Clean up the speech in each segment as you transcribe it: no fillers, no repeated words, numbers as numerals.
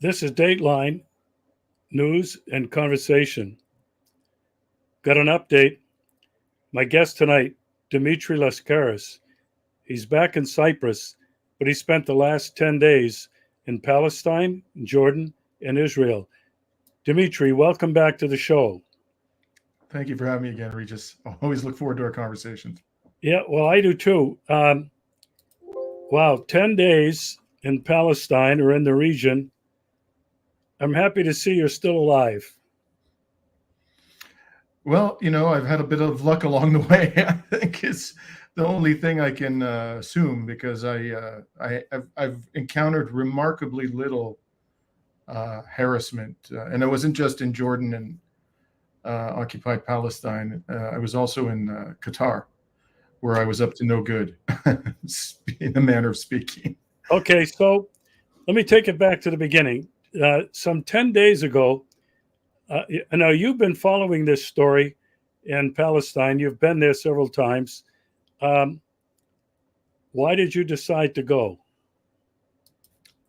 This is Dateline News and Conversation. Got an update. My guest tonight, Dimitri Lascaris. He's back in Cyprus, but he spent the last 10 days in Palestine, Jordan, and Israel. Dimitri, welcome back to the show. Thank you for having me again, Regis. I always look forward to our conversations. Yeah, well, I do too. Wow, 10 days in Palestine or in the region. I'm happy to see you're still alive. Well, I've had a bit of luck along the way. I think it's the only thing I can assume, because I've encountered remarkably little harassment, and it wasn't just in Jordan and occupied Palestine. I was also in Qatar, where I was up to no good, in a manner of speaking. Okay, so let me take it back to the beginning. Some 10 days ago, now you've been following this story in Palestine. You've been there several times. Why did you decide to go?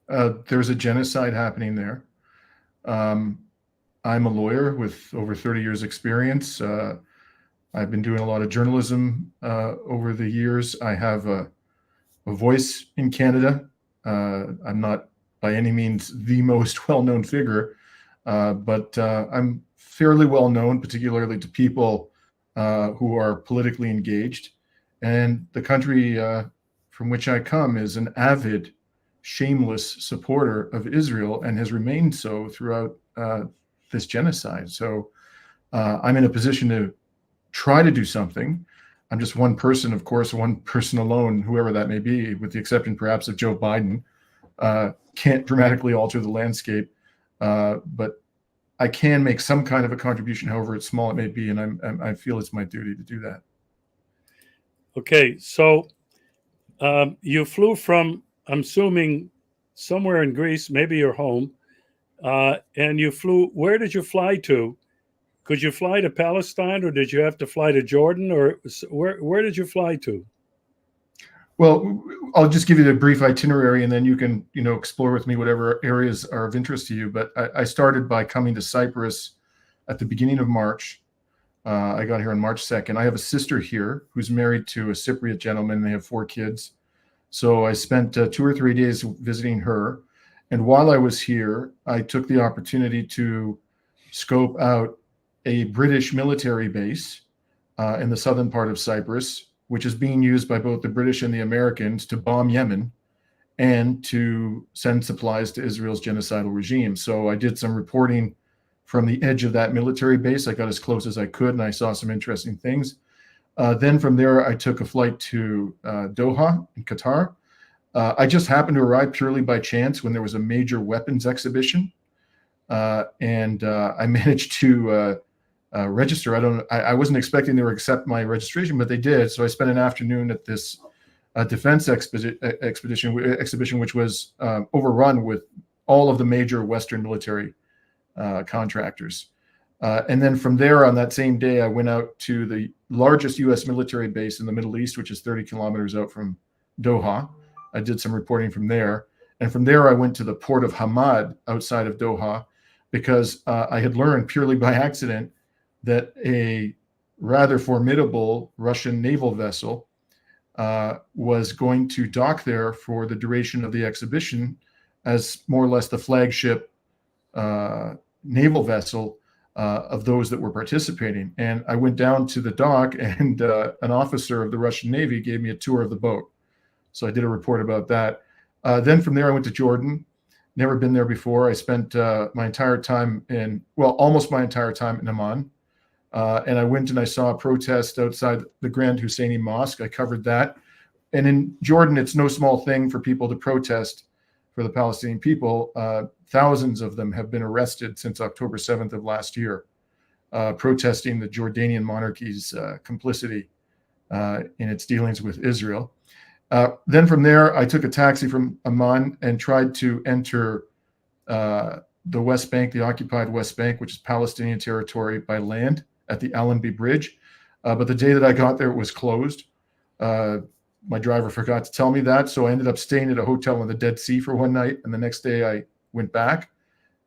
There's a genocide happening there. I'm a lawyer with over 30 years experience. I've been doing a lot of journalism over the years. I have a voice in Canada. I'm not by any means the most well-known figure, but I'm fairly well known, particularly to people who are politically engaged. And the country from which I come is an avid, shameless supporter of Israel, and has remained so throughout this genocide. So I'm in a position to try to do something. I'm just one person, of course, one person alone, whoever that may be, with the exception perhaps of Joe Biden, can't dramatically alter the landscape. But I can make some kind of a contribution, however small it may be, and I feel it's my duty to do that. Okay, so you flew from, I'm assuming, somewhere in Greece, maybe your home, and you flew. Where did you fly to? Could you fly to Palestine, or did you have to fly to Jordan, or where did you fly to? Well, I'll just give you the brief itinerary, and then you can, explore with me whatever areas are of interest to you. But I started by coming to Cyprus at the beginning of March. I got here on March 2nd. I have a sister here who's married to a Cypriot gentleman. They have 4 kids. So I spent 2 or 3 days visiting her. And while I was here, I took the opportunity to scope out a British military base in the southern part of Cyprus, which is being used by both the British and the Americans to bomb Yemen and to send supplies to Israel's genocidal regime. So I did some reporting from the edge of that military base. I got as close as I could, and I saw some interesting things. Then from there, I took a flight to Doha in Qatar. I just happened to arrive purely by chance when there was a major weapons exhibition. And I managed to register. I wasn't expecting they would accept my registration, but they did. So I spent an afternoon at this defense exhibition, which was overrun with all of the major Western military contractors. And then from there, on that same day, I went out to the largest U.S. military base in the Middle East, which is 30 kilometers out from Doha. I did some reporting from there. And from there, I went to the port of Hamad outside of Doha, because I had learned purely by accident that a rather formidable Russian naval vessel was going to dock there for the duration of the exhibition as more or less the flagship naval vessel of those that were participating. And I went down to the dock, and an officer of the Russian Navy gave me a tour of the boat. So I did a report about that. Then from there, I went to Jordan. Never been there before. I spent almost my entire time in Amman. And I went and I saw a protest outside the Grand Husseini Mosque. I covered that. And in Jordan, it's no small thing for people to protest for the Palestinian people. Thousands of them have been arrested since October 7th of last year, protesting the Jordanian monarchy's complicity in its dealings with Israel. Then from there, I took a taxi from Amman and tried to enter the West Bank, the occupied West Bank, which is Palestinian territory, by land at the Allenby Bridge. But the day that I got there, it was closed. My driver forgot to tell me that, so I ended up staying at a hotel in the Dead Sea for one night, and the next day I went back.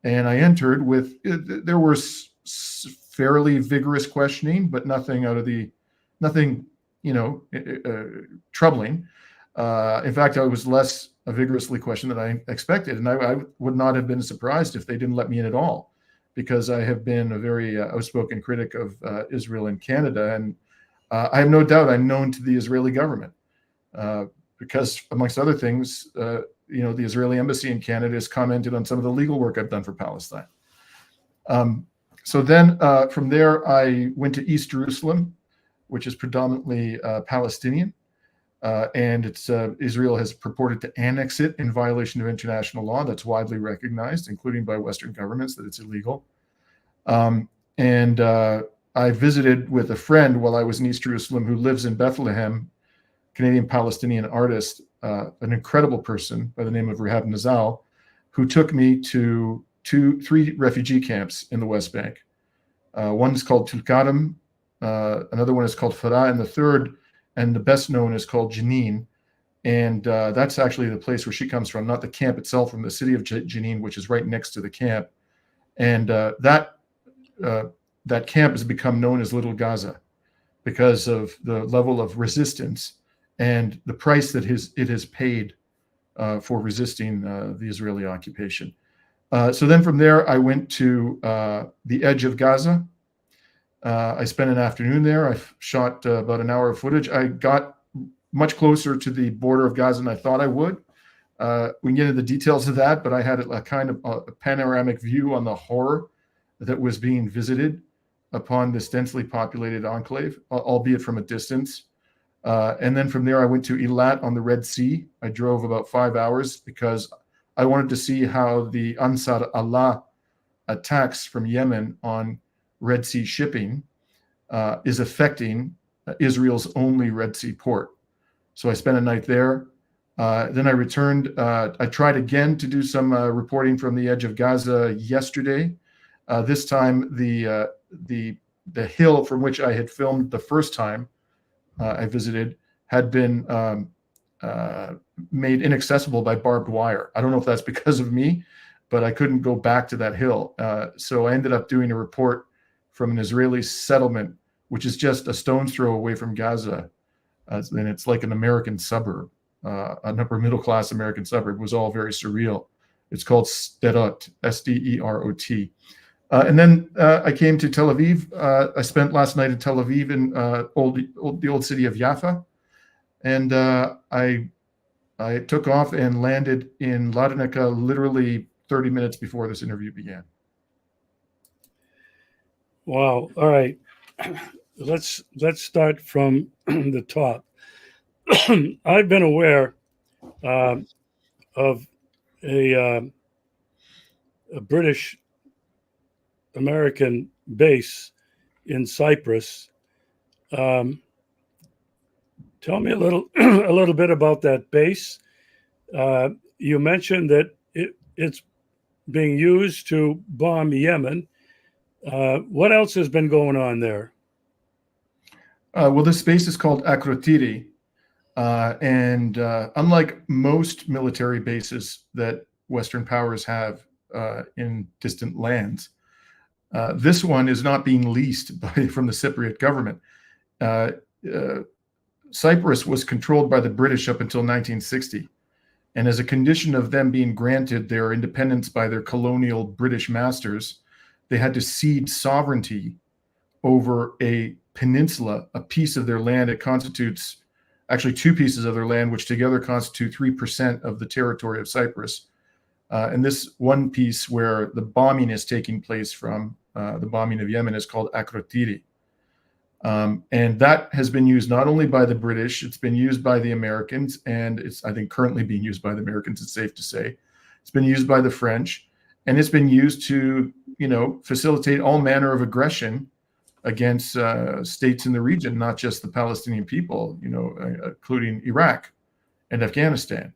And I entered with, there was fairly vigorous questioning, but nothing troubling. In fact, I was less vigorously questioned than I expected. And I would not have been surprised if they didn't let me in at all, because I have been a very outspoken critic of Israel and Canada. And I have no doubt I'm known to the Israeli government because, amongst other things, the Israeli embassy in Canada has commented on some of the legal work I've done for Palestine. So then from there, I went to East Jerusalem, which is predominantly Palestinian. And Israel has purported to annex it in violation of international law that's widely recognized, including by Western governments, that it's illegal. I visited with a friend while I was in East Jerusalem who lives in Bethlehem, Canadian-Palestinian artist, an incredible person by the name of Rehab Nazal, who took me to three refugee camps in the West Bank. One is called Tulkarem, another one is called Farah, and the third, and the best known, is called Jenin. And that's actually the place where she comes from, not the camp itself, from the city of Jenin, which is right next to the camp. And that camp has become known as Little Gaza because of the level of resistance and the price that it has paid for resisting the Israeli occupation. So then from there, I went to the edge of Gaza. I spent an afternoon there. I shot about an hour of footage. I got much closer to the border of Gaza than I thought I would. We can get into the details of that, but I had a kind of a panoramic view on the horror that was being visited upon this densely populated enclave, albeit from a distance. And then from there, I went to Eilat on the Red Sea. I drove about 5 hours because I wanted to see how the Ansar Allah attacks from Yemen on Red Sea shipping is affecting Israel's only Red Sea port. So I spent a night there. Then I returned. I tried again to do some reporting from the edge of Gaza yesterday. This time, the hill from which I had filmed the first time I visited had been made inaccessible by barbed wire. I don't know if that's because of me, but I couldn't go back to that hill. So I ended up doing a report from an Israeli settlement, which is just a stone's throw away from Gaza. And it's like an American suburb, an upper middle class American suburb. It was all very surreal. It's called Sderot, Sderot. And then I came to Tel Aviv. I spent last night in Tel Aviv in the old city of Jaffa. And I took off and landed in Larnaca literally 30 minutes before this interview began. Wow. All right. Let's start from the top. I've been aware of a British American base in Cyprus. Tell me a little bit about that base. You mentioned that it's being used to bomb Yemen. What else has been going on there? Well, this base is called Akrotiri. And unlike most military bases that Western powers have in distant lands, this one is not being leased from the Cypriot government. Cyprus was controlled by the British up until 1960. And as a condition of them being granted their independence by their colonial British masters, they had to cede sovereignty over a peninsula, a piece of their land. It constitutes actually two pieces of their land, which together constitute 3% of the territory of Cyprus. And this one piece where the bombing is taking place from, the bombing of Yemen, is called Akrotiri. And that has been used not only by the British, it's been used by the Americans, and it's, I think, currently being used by the Americans, it's safe to say. It's been used by the French, and it's been used to, facilitate all manner of aggression against states in the region, not just the Palestinian people, including Iraq and Afghanistan.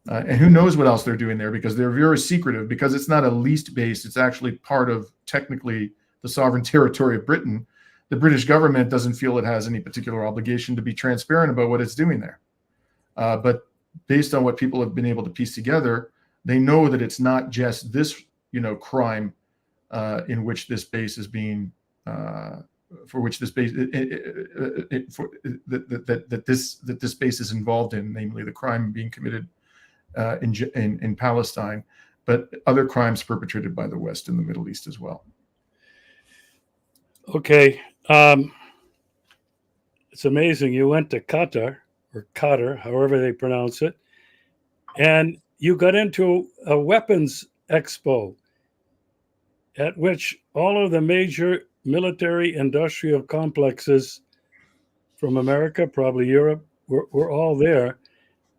And who knows what else they're doing there, because they're very secretive, because it's not a leased base. It's actually part of, technically, the sovereign territory of Britain. The British government doesn't feel it has any particular obligation to be transparent about what it's doing there. But based on what people have been able to piece together, they know that it's not just this crime in which this base is being for which this base that this base is involved in, namely the crime being committed in Palestine, but other crimes perpetrated by the West in the Middle East as well. Okay. It's amazing. You went to Qatar, or Qatar, however they pronounce it, and you got into a weapons expo at which all of the major military industrial complexes from America, probably Europe, were all there.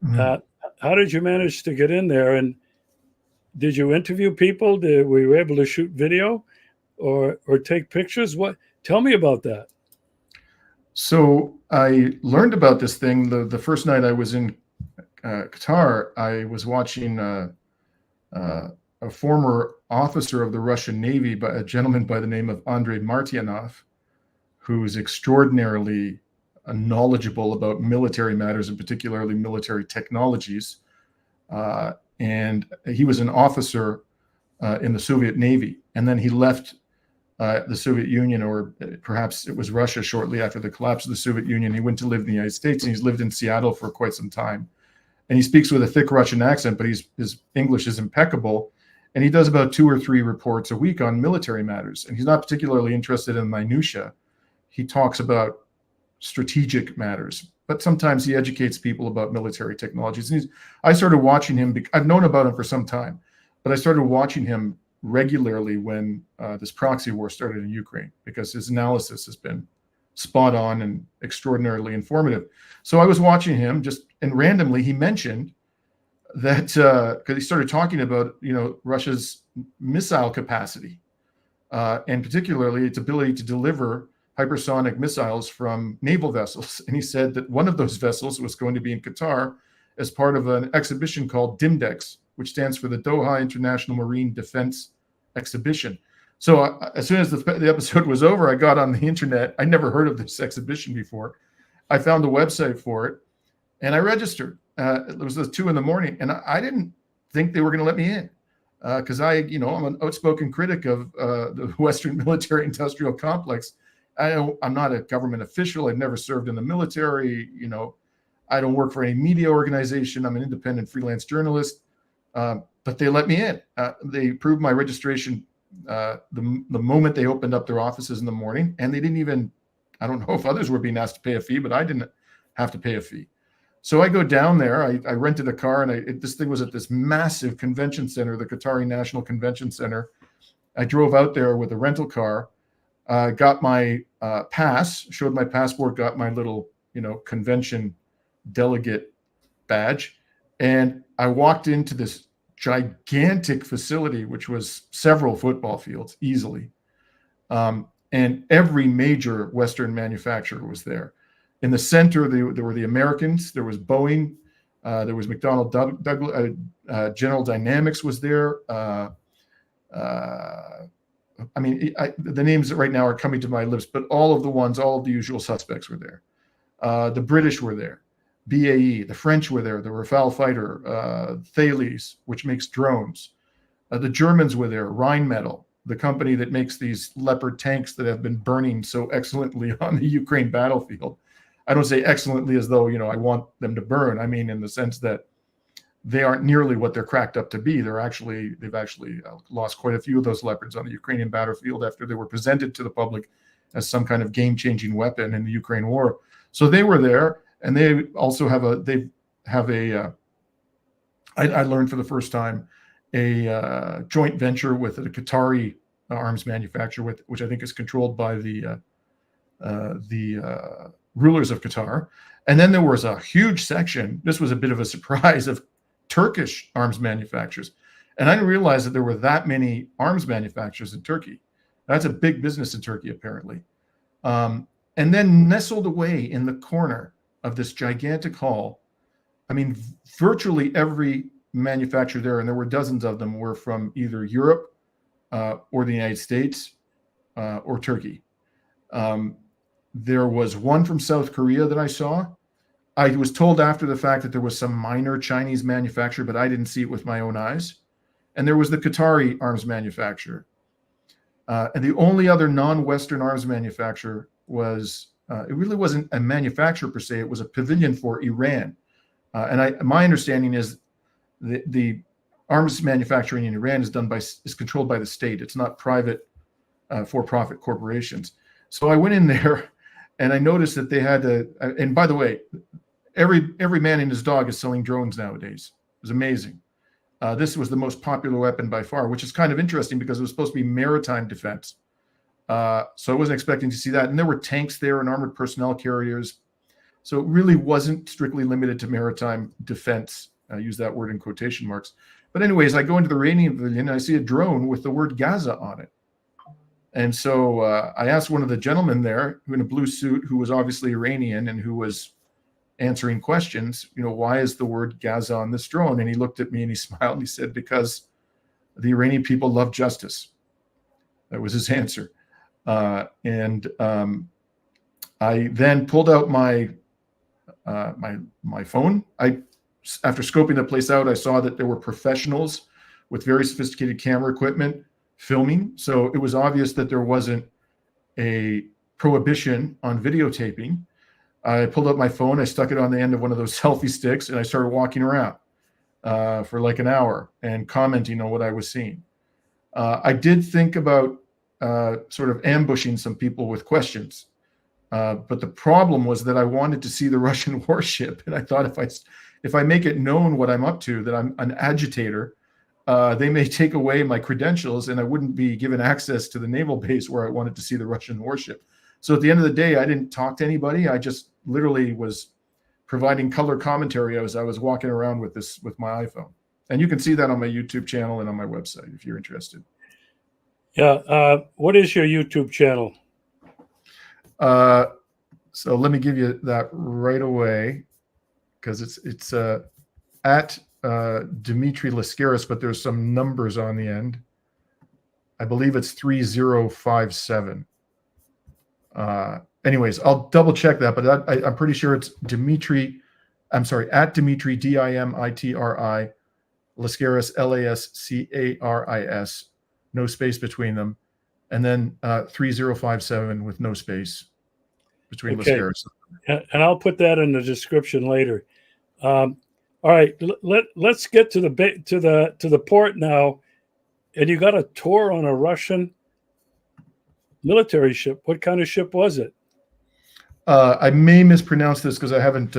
Mm-hmm. How did you manage to get in there? And did you interview people? Were you able to shoot video or take pictures? Tell me about that. So I learned about this thing the first night I was in Qatar. I was watching a former officer of the Russian Navy, a gentleman by the name of Andrei Martyanov, who is extraordinarily knowledgeable about military matters and particularly military technologies. And he was an officer in the Soviet Navy. And then he left the Soviet Union, or perhaps it was Russia, shortly after the collapse of the Soviet Union. He went to live in the United States, and he's lived in Seattle for quite some time. And he speaks with a thick Russian accent, but his English is impeccable. And he does about 2 or 3 reports a week on military matters. And he's not particularly interested in minutia. He talks about strategic matters, but sometimes he educates people about military technologies. And I started watching him. I've known about him for some time, but I started watching him regularly when this proxy war started in Ukraine, because his analysis has been spot on and extraordinarily informative. So I was watching him and randomly he mentioned that because he started talking about Russia's missile capacity and particularly its ability to deliver hypersonic missiles from naval vessels. And he said that one of those vessels was going to be in Qatar as part of an exhibition called DIMDEX, which stands for the Doha International Marine Defense Exhibition. So as soon as the episode was over, I got on the internet. I never heard of this exhibition before. I found the website for it and I registered. It was 2 a.m. and I didn't think they were going to let me in because I'm an outspoken critic of the Western military industrial complex. I'm not a government official. I've never served in the military. I don't work for any media organization. I'm an independent freelance journalist. But they let me in. They approved my registration the moment they opened up their offices in the morning. And they didn't even, I don't know if others were being asked to pay a fee, but I didn't have to pay a fee. So I go down there. I rented a car, and this thing was at this massive convention center, the Qatari National Convention Center. I drove out there with a rental car. Got my pass, showed my passport, got my little, convention delegate badge. And I walked into this gigantic facility, which was several football fields easily. And every major Western manufacturer was there. In the center, there were the Americans, there was Boeing, there was McDonnell Douglas, General Dynamics was there. The names right now are coming to my lips, but all of the usual suspects were there. The British were there, BAE, the French were there, the Rafale fighter, Thales, which makes drones. The Germans were there, Rheinmetall, the company that makes these Leopard tanks that have been burning so excellently on the Ukraine battlefield. I don't say excellently as though, I want them to burn. I mean, in the sense that they aren't nearly what they're cracked up to be. They've actually lost quite a few of those Leopards on the Ukrainian battlefield after they were presented to the public as some kind of game-changing weapon in the Ukraine war. So they were there, and they also have I learned for the first time a joint venture with a Qatari arms manufacturer, which I think is controlled by the rulers of Qatar. And then there was a huge section. This was a bit of a surprise, of Turkish arms manufacturers. And I didn't realize that there were that many arms manufacturers in Turkey. That's a big business in Turkey, apparently. And then nestled away in the corner of this gigantic hall, virtually every manufacturer there, and there were dozens of them, were from either Europe or the United States or Turkey. There was one from South Korea that I saw. I was told after the fact that there was some minor Chinese manufacturer, but I didn't see it with my own eyes. and there was the Qatari arms manufacturer. And the only other non-Western arms manufacturer was, it really wasn't a manufacturer per se, it was a pavilion for Iran. My understanding is the arms manufacturing in Iran is controlled by the state. It's not private for-profit corporations. So I went in there and I noticed that they had and by the way, every man and his dog is selling drones nowadays. It was amazing. This was the most popular weapon by far, which is kind of interesting because it was supposed to be maritime defense. So I wasn't expecting to see that. And there were tanks there and armored personnel carriers. So it really wasn't strictly limited to maritime defense. I use that word in quotation marks. But anyways, I go into the Iranian pavilion and I see a drone with the word Gaza on it. And so I asked one of the gentlemen there, who in a blue suit, who was obviously Iranian and who was answering questions, why is the word Gaza on this drone? And he looked at me and he smiled and he said, because the Iranian people love justice. That was his answer. I then pulled out my phone. After scoping the place out, I saw that there were professionals with very sophisticated camera equipment filming. So it was obvious that there wasn't a prohibition on videotaping. I pulled up my phone, I stuck it on the end of one of those selfie sticks, and I started walking around for like an hour and commenting on what I was seeing. I did think about sort of ambushing some people with questions. But the problem was that I wanted to see the Russian warship. And I thought if I make it known what I'm up to, that I'm an agitator, they may take away my credentials and I wouldn't be given access to the naval base where I wanted to see the Russian warship. So at the end of the day, I didn't talk to anybody. I just literally was providing color commentary as I was walking around with my iPhone. And you can see that on my YouTube channel and on my website if you're interested. Yeah. What is your YouTube channel? So let me give you that right away, because it's at Dimitri Lascaris, but there's some numbers on the end. I believe it's 3057. Anyways, I'll double check that, but I'm pretty sure it's Dimitri. I'm sorry, at Dimitri Dimitri Lascaris Lascaris, no space between them, and then 3057 with no space between Lascaris. And I'll put that in the description later. All right, let's get to the port now. And you got a tour on a Russian military ship. What kind of ship was it? I may mispronounce this because I haven't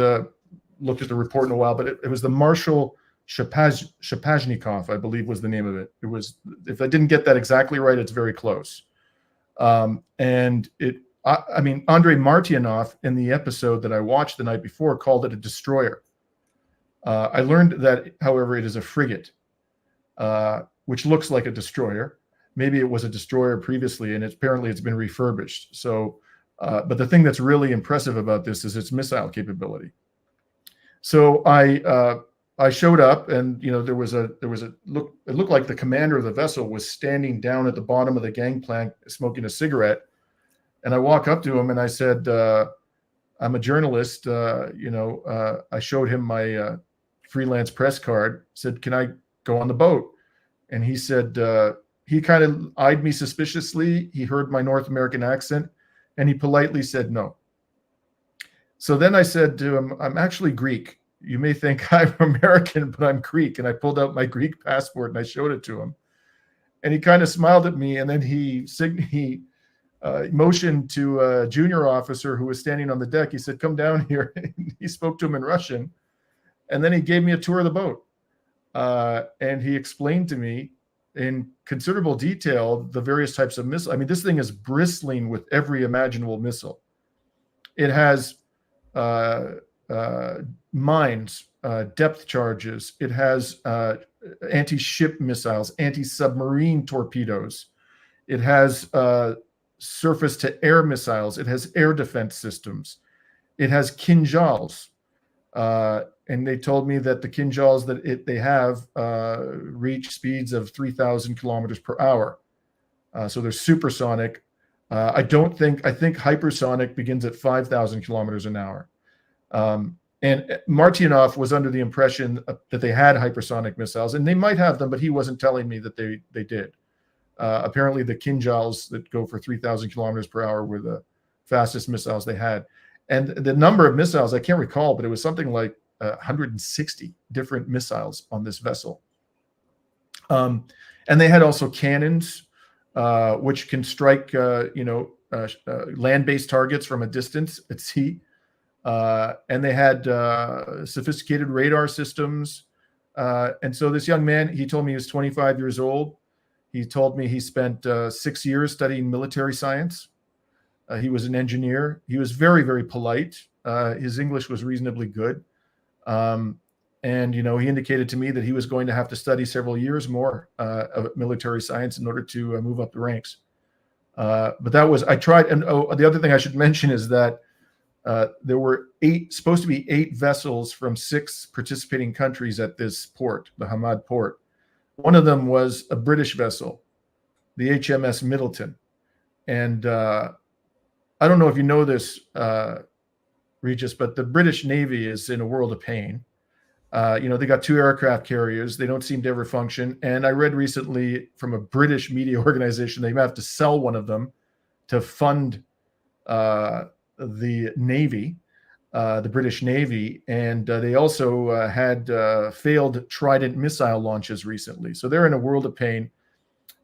looked at the report in a while, but it was the Marshal Shapazhnikov, I believe was the name of it. It was, if I didn't get that exactly right, it's very close. And I mean, Andrei Martyanov in the episode that I watched the night before called it a destroyer. I learned that, however, it is a frigate, which looks like a destroyer. Maybe it was a destroyer previously, and apparently it's been refurbished. So, but the thing that's really impressive about this is its missile capability. So I showed up, and there was a look. It looked like the commander of the vessel was standing down at the bottom of the gangplank smoking a cigarette. And I walk up to him and I said, "I'm a journalist. I showed him my freelance press card. Said, can I go on the boat?" And he said, he kind of eyed me suspiciously. He heard my North American accent, and he politely said no. So then I said to him, "I'm actually Greek. You may think I'm American, but I'm Greek." And I pulled out my Greek passport and I showed it to him. And he kind of smiled at me, and then he motioned to a junior officer who was standing on the deck. He said, "Come down here." He spoke to him in Russian. And then he gave me a tour of the boat. And he explained to me in considerable detail the various types of missiles. I mean, this thing is bristling with every imaginable missile. It has mines, depth charges. It has anti-ship missiles, anti-submarine torpedoes. It has surface-to-air missiles. It has air defense systems. It has Kinjals. And they told me that the Kinjals that they have reach speeds of 3,000 kilometers per hour. So they're supersonic. I think hypersonic begins at 5,000 kilometers an hour. And Martyanov was under the impression that they had hypersonic missiles, and they might have them, but he wasn't telling me that they did. Apparently, the Kinjals that go for 3,000 kilometers per hour were the fastest missiles they had. And the number of missiles, I can't recall, but it was something like 160 different missiles on this vessel. And they had also cannons, which can strike, land-based targets from a distance at sea. And they had sophisticated radar systems. And so this young man, he told me he was 25 years old. He told me he spent 6 years studying military science. He was an engineer. He was very, very polite. His English was reasonably good. And, he indicated to me that he was going to have to study several years more of military science in order to move up the ranks. But that was, I tried. And the other thing I should mention is that there were supposed to be 8 vessels from 6 participating countries at this port, the Hamad port. One of them was a British vessel, the HMS Middleton. And I don't know if you know this, Regis, but the British Navy is in a world of pain. They got 2 aircraft carriers. They don't seem to ever function. And I read recently from a British media organization, they may have to sell one of them to fund the Navy, the British Navy. And they also had failed Trident missile launches recently. So they're in a world of pain.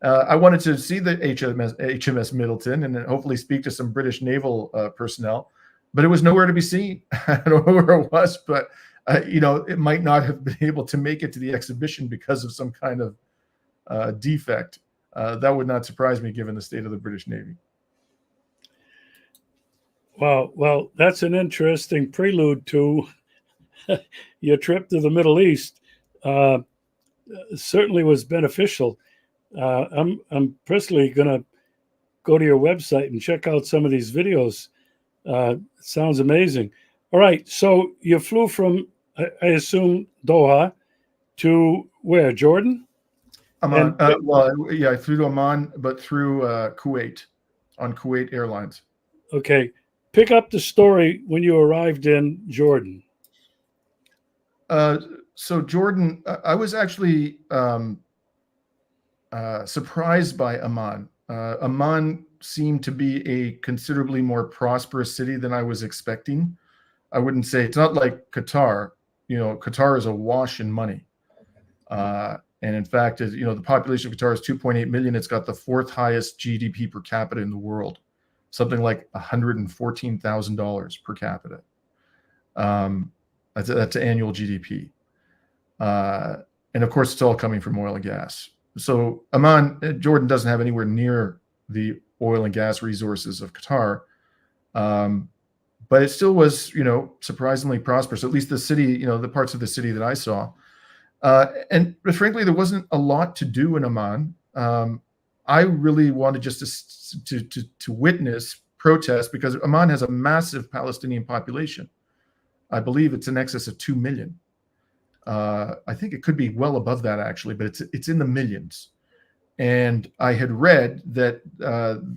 I wanted to see the HMS Middleton and then hopefully speak to some British naval personnel, but it was nowhere to be seen. I don't know where it was, but it might not have been able to make it to the exhibition because of some kind of defect. That would not surprise me given the state of the British Navy. Wow. Well, that's an interesting prelude to your trip to the Middle East. Certainly was beneficial. I'm personally going to go to your website and check out some of these videos. It sounds amazing. All right. So you flew from, I assume, Doha to where? Jordan? Amman. I flew to Amman, but through Kuwait on Kuwait Airlines. Okay. Pick up the story when you arrived in Jordan. So Jordan, I was actually surprised by Amman. Amman seemed to be a considerably more prosperous city than I was expecting. I wouldn't say it's not like Qatar. Qatar is awash in money. And in fact, the population of Qatar is 2.8 million. It's got the 4th highest GDP per capita in the world, something like $114,000 per capita. That's annual GDP. And of course, it's all coming from oil and gas. So Amman, Jordan doesn't have anywhere near the oil and gas resources of Qatar. But it still was, surprisingly prosperous, at least the city, the parts of the city that I saw. But frankly, there wasn't a lot to do in Amman. I really wanted just to witness protests because Amman has a massive Palestinian population. I believe it's in excess of 2 million. I think it could be well above that actually, but it's in the millions. And I had read that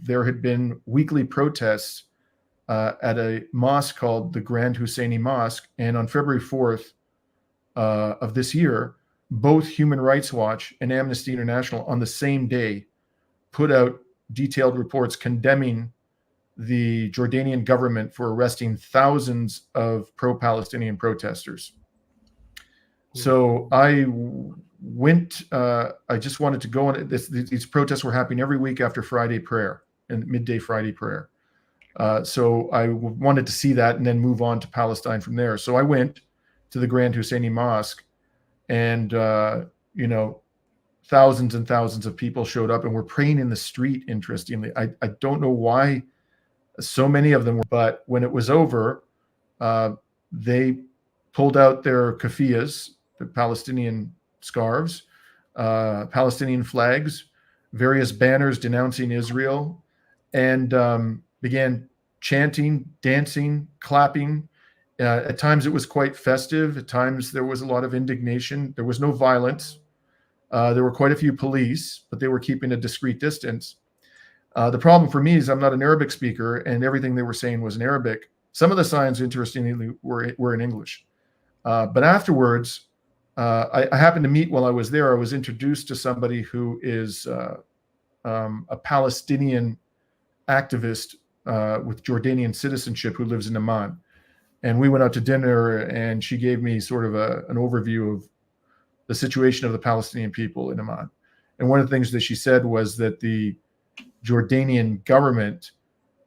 there had been weekly protests at a mosque called the Grand Husseini Mosque. And on February 4th of this year, both Human Rights Watch and Amnesty International on the same day put out detailed reports condemning the Jordanian government for arresting thousands of pro-Palestinian protesters. So I went, I just wanted to go on. These protests were happening every week after Friday prayer and midday Friday prayer. So I wanted to see that and then move on to Palestine from there. So I went to the Grand Husseini Mosque and, thousands and thousands of people showed up and were praying in the street, interestingly. I don't know why so many of them were, but when it was over, they pulled out their keffiyehs, the Palestinian scarves, Palestinian flags, various banners denouncing Israel, and began chanting, dancing, clapping. At times it was quite festive. At times there was a lot of indignation. There was no violence. There were quite a few police, but they were keeping a discreet distance. The problem for me is I'm not an Arabic speaker, and everything they were saying was in Arabic. Some of the signs, interestingly, were in English. But afterwards, I happened to meet while I was there. I was introduced to somebody who is a Palestinian activist with Jordanian citizenship who lives in Amman. And we went out to dinner, and she gave me sort of an overview of the situation of the Palestinian people in Amman. And one of the things that she said was that the Jordanian government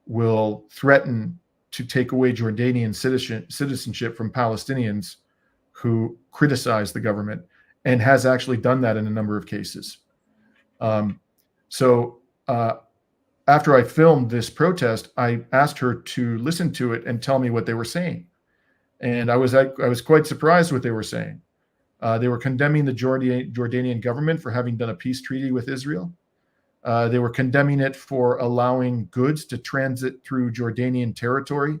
will threaten to take away Jordanian citizenship from Palestinians who criticize the government, and has actually done that in a number of cases. So after I filmed this protest, I asked her to listen to it and tell me what they were saying. And I was quite surprised what they were saying. They were condemning the Jordanian government for having done a peace treaty with Israel. They were condemning it for allowing goods to transit through Jordanian territory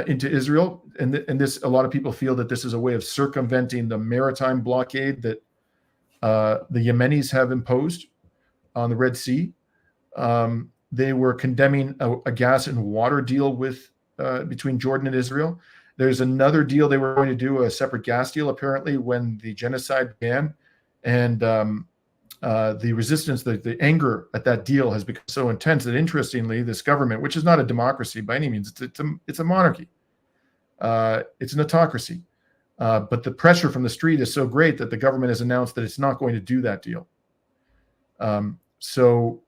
into Israel. And this, a lot of people feel that this is a way of circumventing the maritime blockade that the Yemenis have imposed on the Red Sea. They were condemning a gas and water deal between Jordan and Israel. There's another deal they were going to do, a separate gas deal, apparently, when the genocide began. And the resistance, the anger at that deal has become so intense that, interestingly, this government, which is not a democracy by any means, it's a monarchy. It's an autocracy. But the pressure from the street is so great that the government has announced that it's not going to do that deal. So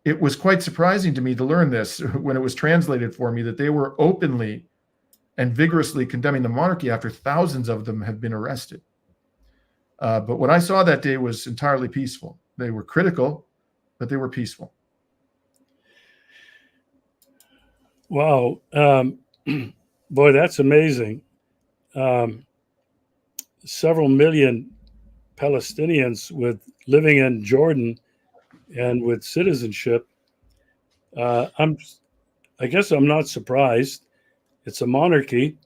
it was quite surprising to me to learn this when it was translated for me, that they were openly and vigorously condemning the monarchy after thousands of them have been arrested. But what I saw that day was entirely peaceful. They were critical, but they were peaceful. Wow. Boy, that's amazing. Several million Palestinians living in Jordan and with citizenship. I guess I'm not surprised. It's a monarchy.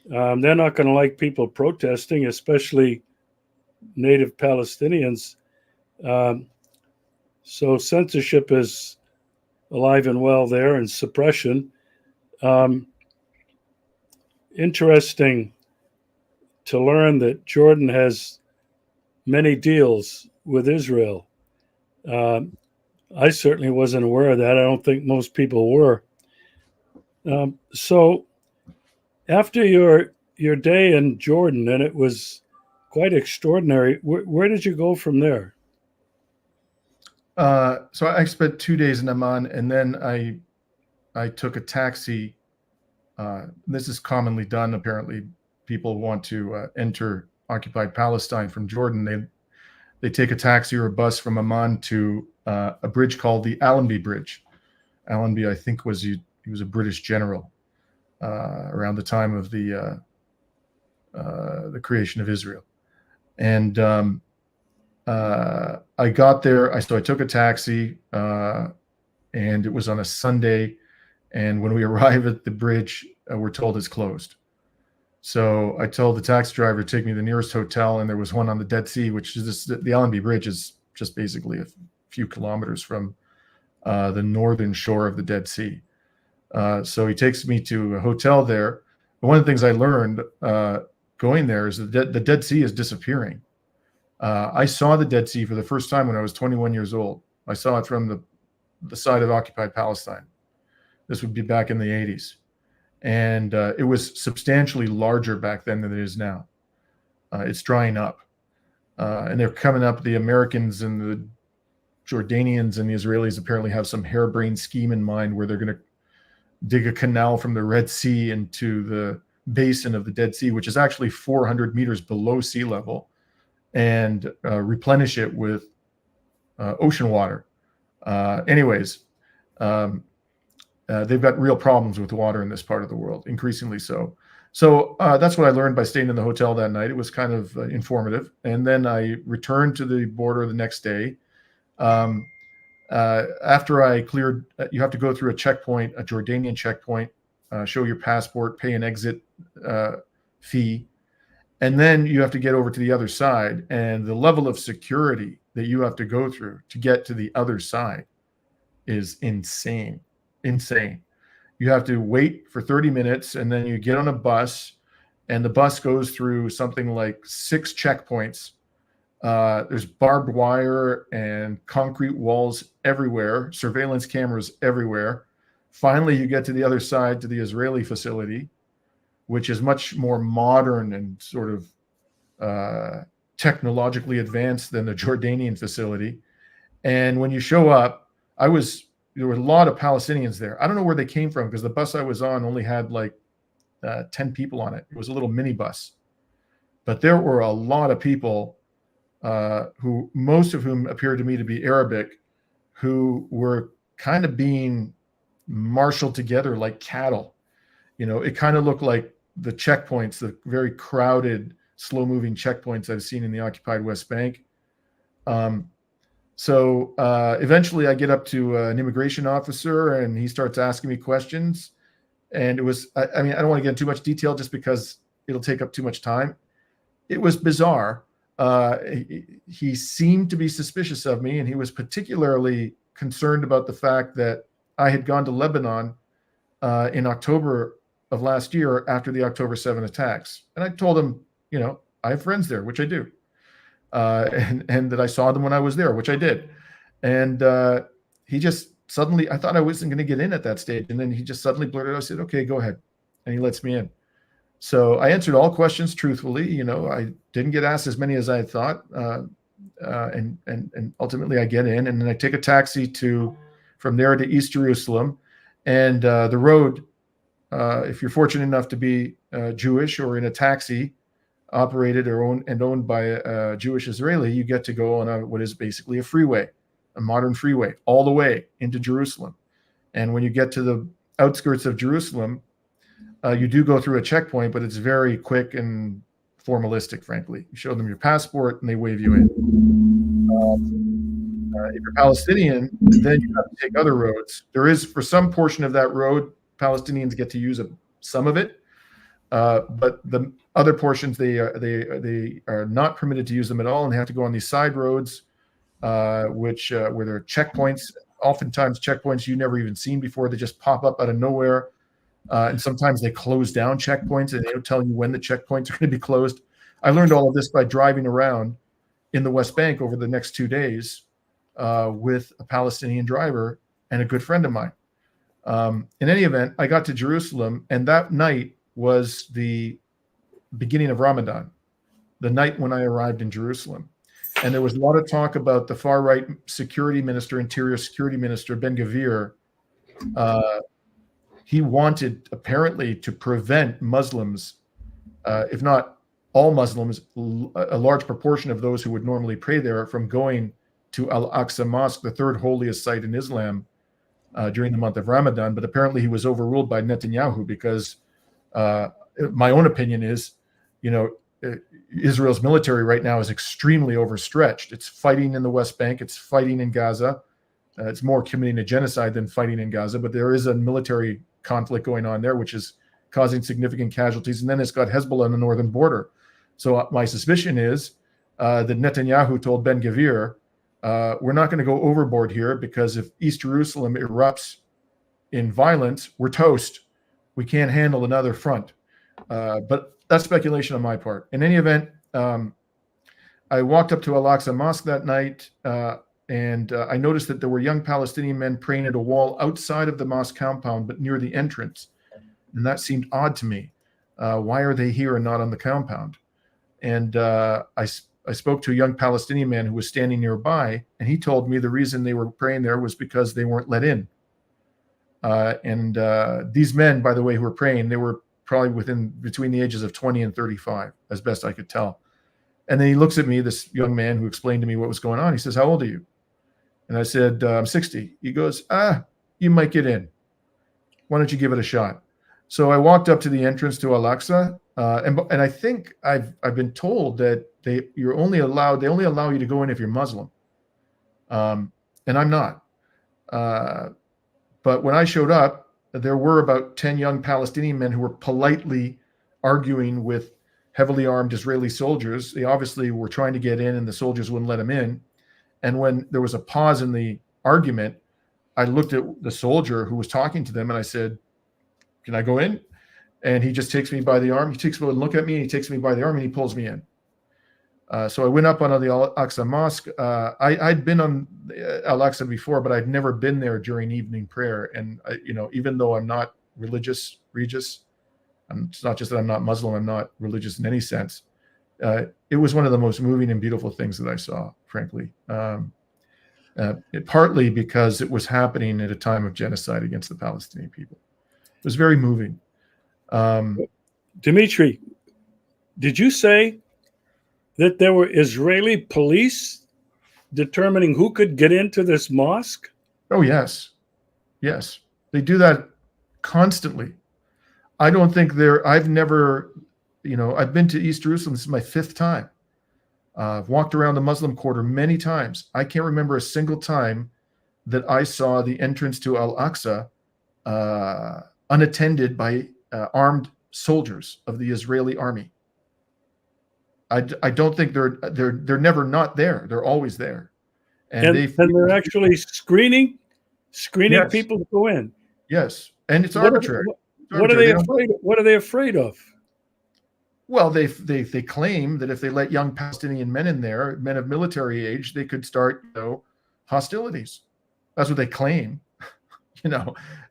They're not going to like people protesting, especially native Palestinians. So censorship is alive and well there, and suppression. Interesting to learn that Jordan has many deals with Israel. I certainly wasn't aware of that. I don't think most people were. So after your day in Jordan, and it was quite extraordinary, where did you go from there? So I spent 2 days in Amman, and then I took a taxi. This is commonly done. Apparently, people want to enter occupied Palestine from Jordan. They take a taxi or a bus from Amman to a bridge called the Allenby Bridge. Allenby, I think, he was a British general around the time of the creation of Israel. And I got there. So I took a taxi, and it was on a Sunday. And when we arrive at the bridge, we're told it's closed. So I told the taxi driver to take me to the nearest hotel, and there was one on the Dead Sea, which is the Allenby Bridge is just basically a few kilometers from the northern shore of the Dead Sea. So he takes me to a hotel there. But one of the things I learned going there is that the Dead Sea is disappearing. I saw the Dead Sea for the first time when I was 21 years old. I saw it from the side of occupied Palestine. This would be back in the 80s. And it was substantially larger back then than it is now. It's drying up. And they're coming up. The Americans and the Jordanians and the Israelis apparently have some harebrained scheme in mind where they're going to dig a canal from the Red Sea into the basin of the Dead Sea, which is actually 400 meters below sea level, and replenish it with ocean water. They've got real problems with water in this part of the world, increasingly so. So that's what I learned by staying in the hotel that night. It was kind of informative. And then I returned to the border the next day. After I cleared, you have to go through a checkpoint, a Jordanian checkpoint, show your passport, pay an exit fee. And then you have to get over to the other side. And the level of security that you have to go through to get to the other side is insane. You have to wait for 30 minutes, and then you get on a bus, and the bus goes through something like 6 checkpoints. There's barbed wire and concrete walls everywhere, surveillance cameras everywhere. Finally, you get to the other side, to the Israeli facility, which is much more modern and sort of technologically advanced than the Jordanian facility. And when you show up, there were a lot of Palestinians there. I don't know where they came from, because the bus I was on only had like 10 people on it. It was a little mini bus. But there were a lot of people, who most of whom appeared to me to be Arabic, who were kind of being marshaled together like cattle. It kind of looked like the checkpoints, the very crowded, slow-moving checkpoints I've seen in the occupied West Bank. So eventually I get up to an immigration officer, and he starts asking me questions. And it was, I don't want to get into too much detail just because it'll take up too much time. It was bizarre. He seemed to be suspicious of me, and he was particularly concerned about the fact that I had gone to Lebanon in October of last year after the October 7 attacks. And I told him, I have friends there, which I do. And that I saw them when I was there, which I did. And he just suddenly, I thought I wasn't going to get in at that stage. And then he just suddenly blurted out, I said, okay, go ahead. And he lets me in. So I answered all questions truthfully. I didn't get asked as many as I had thought. And ultimately I get in, and then I take a taxi from there to East Jerusalem. And the road, if you're fortunate enough to be Jewish or in a taxi operated or owned by a Jewish Israeli, you get to go on what is basically a freeway, a modern freeway, all the way into Jerusalem. And when you get to the outskirts of Jerusalem, you do go through a checkpoint, but it's very quick and formalistic, frankly. You show them your passport and they wave you in. If you're Palestinian, then you have to take other roads. There is, for some portion of that road, Palestinians get to use some of it, but the other portions, they are not permitted to use them at all, and they have to go on these side roads, where there are checkpoints, oftentimes checkpoints you never even seen before. They just pop up out of nowhere. And sometimes they close down checkpoints, and they don't tell you when the checkpoints are going to be closed. I learned all of this by driving around in the West Bank over the next 2 days with a Palestinian driver and a good friend of mine. In any event, I got to Jerusalem, and that night was the beginning of Ramadan, the night when I arrived in Jerusalem. And there was a lot of talk about the far-right interior security minister, Ben-Gvir. He wanted apparently to prevent Muslims, if not all Muslims, a large proportion of those who would normally pray there, from going to Al-Aqsa Mosque, the third holiest site in Islam, during the month of Ramadan. But apparently he was overruled by Netanyahu, because my own opinion is, Israel's military right now is extremely overstretched. It's fighting in the West Bank. It's fighting in Gaza. It's more committing a genocide than fighting in Gaza, but there is a military conflict going on there, which is causing significant casualties. And then it's got Hezbollah on the northern border. So my suspicion is that Netanyahu told Ben-Gvir, we're not going to go overboard here, because if East Jerusalem erupts in violence, we're toast. We can't handle another front. But that's speculation on my part. In any event, I walked up to Al-Aqsa Mosque that night, and I noticed that there were young Palestinian men praying at a wall outside of the mosque compound, but near the entrance. And that seemed odd to me. Why are they here and not on the compound? And I spoke to a young Palestinian man who was standing nearby, and he told me the reason they were praying there was because they weren't let in. These men, by the way, who were praying, they were probably between the ages of 20 and 35, as best I could tell. And then he looks at me, this young man who explained to me what was going on. He says, how old are you? And I said, I'm 60. He goes, you might get in. Why don't you give it a shot? So I walked up to the entrance to Al-Aqsa, and I think I've been told that they only allow you to go in if you're Muslim, and I'm not. But when I showed up, there were about 10 young Palestinian men who were politely arguing with heavily armed Israeli soldiers. They obviously were trying to get in, and the soldiers wouldn't let them in. And when there was a pause in the argument, I looked at the soldier who was talking to them, and I said, can I go in? And he just takes me by the arm. He takes me and look at me, and he takes me by the arm, and he pulls me in. So I went up on the Al-Aqsa Mosque. I'd been on Al-Aqsa before, but I'd never been there during evening prayer. And even though I'm not religious, Regis, it's not just that I'm not Muslim, I'm not religious in any sense. It was one of the most moving and beautiful things that I saw, frankly. Partly because it was happening at a time of genocide against the Palestinian people. It was very moving. Dimitri, did you say that there were Israeli police determining who could get into this mosque? Oh, yes. Yes. They do that constantly. I don't think I've never, I've been to East Jerusalem. This is my 5th time. I've walked around the Muslim quarter many times. I can't remember a single time that I saw the entrance to Al-Aqsa unattended by armed soldiers of the Israeli army. I don't think they're never not there. They're always there, and they're actually screening yes. people to go in. Yes, and it's arbitrary. What are they afraid of? What are they afraid of? Well, they claim that if they let young Palestinian men in there, men of military age, they could start hostilities. That's what they claim.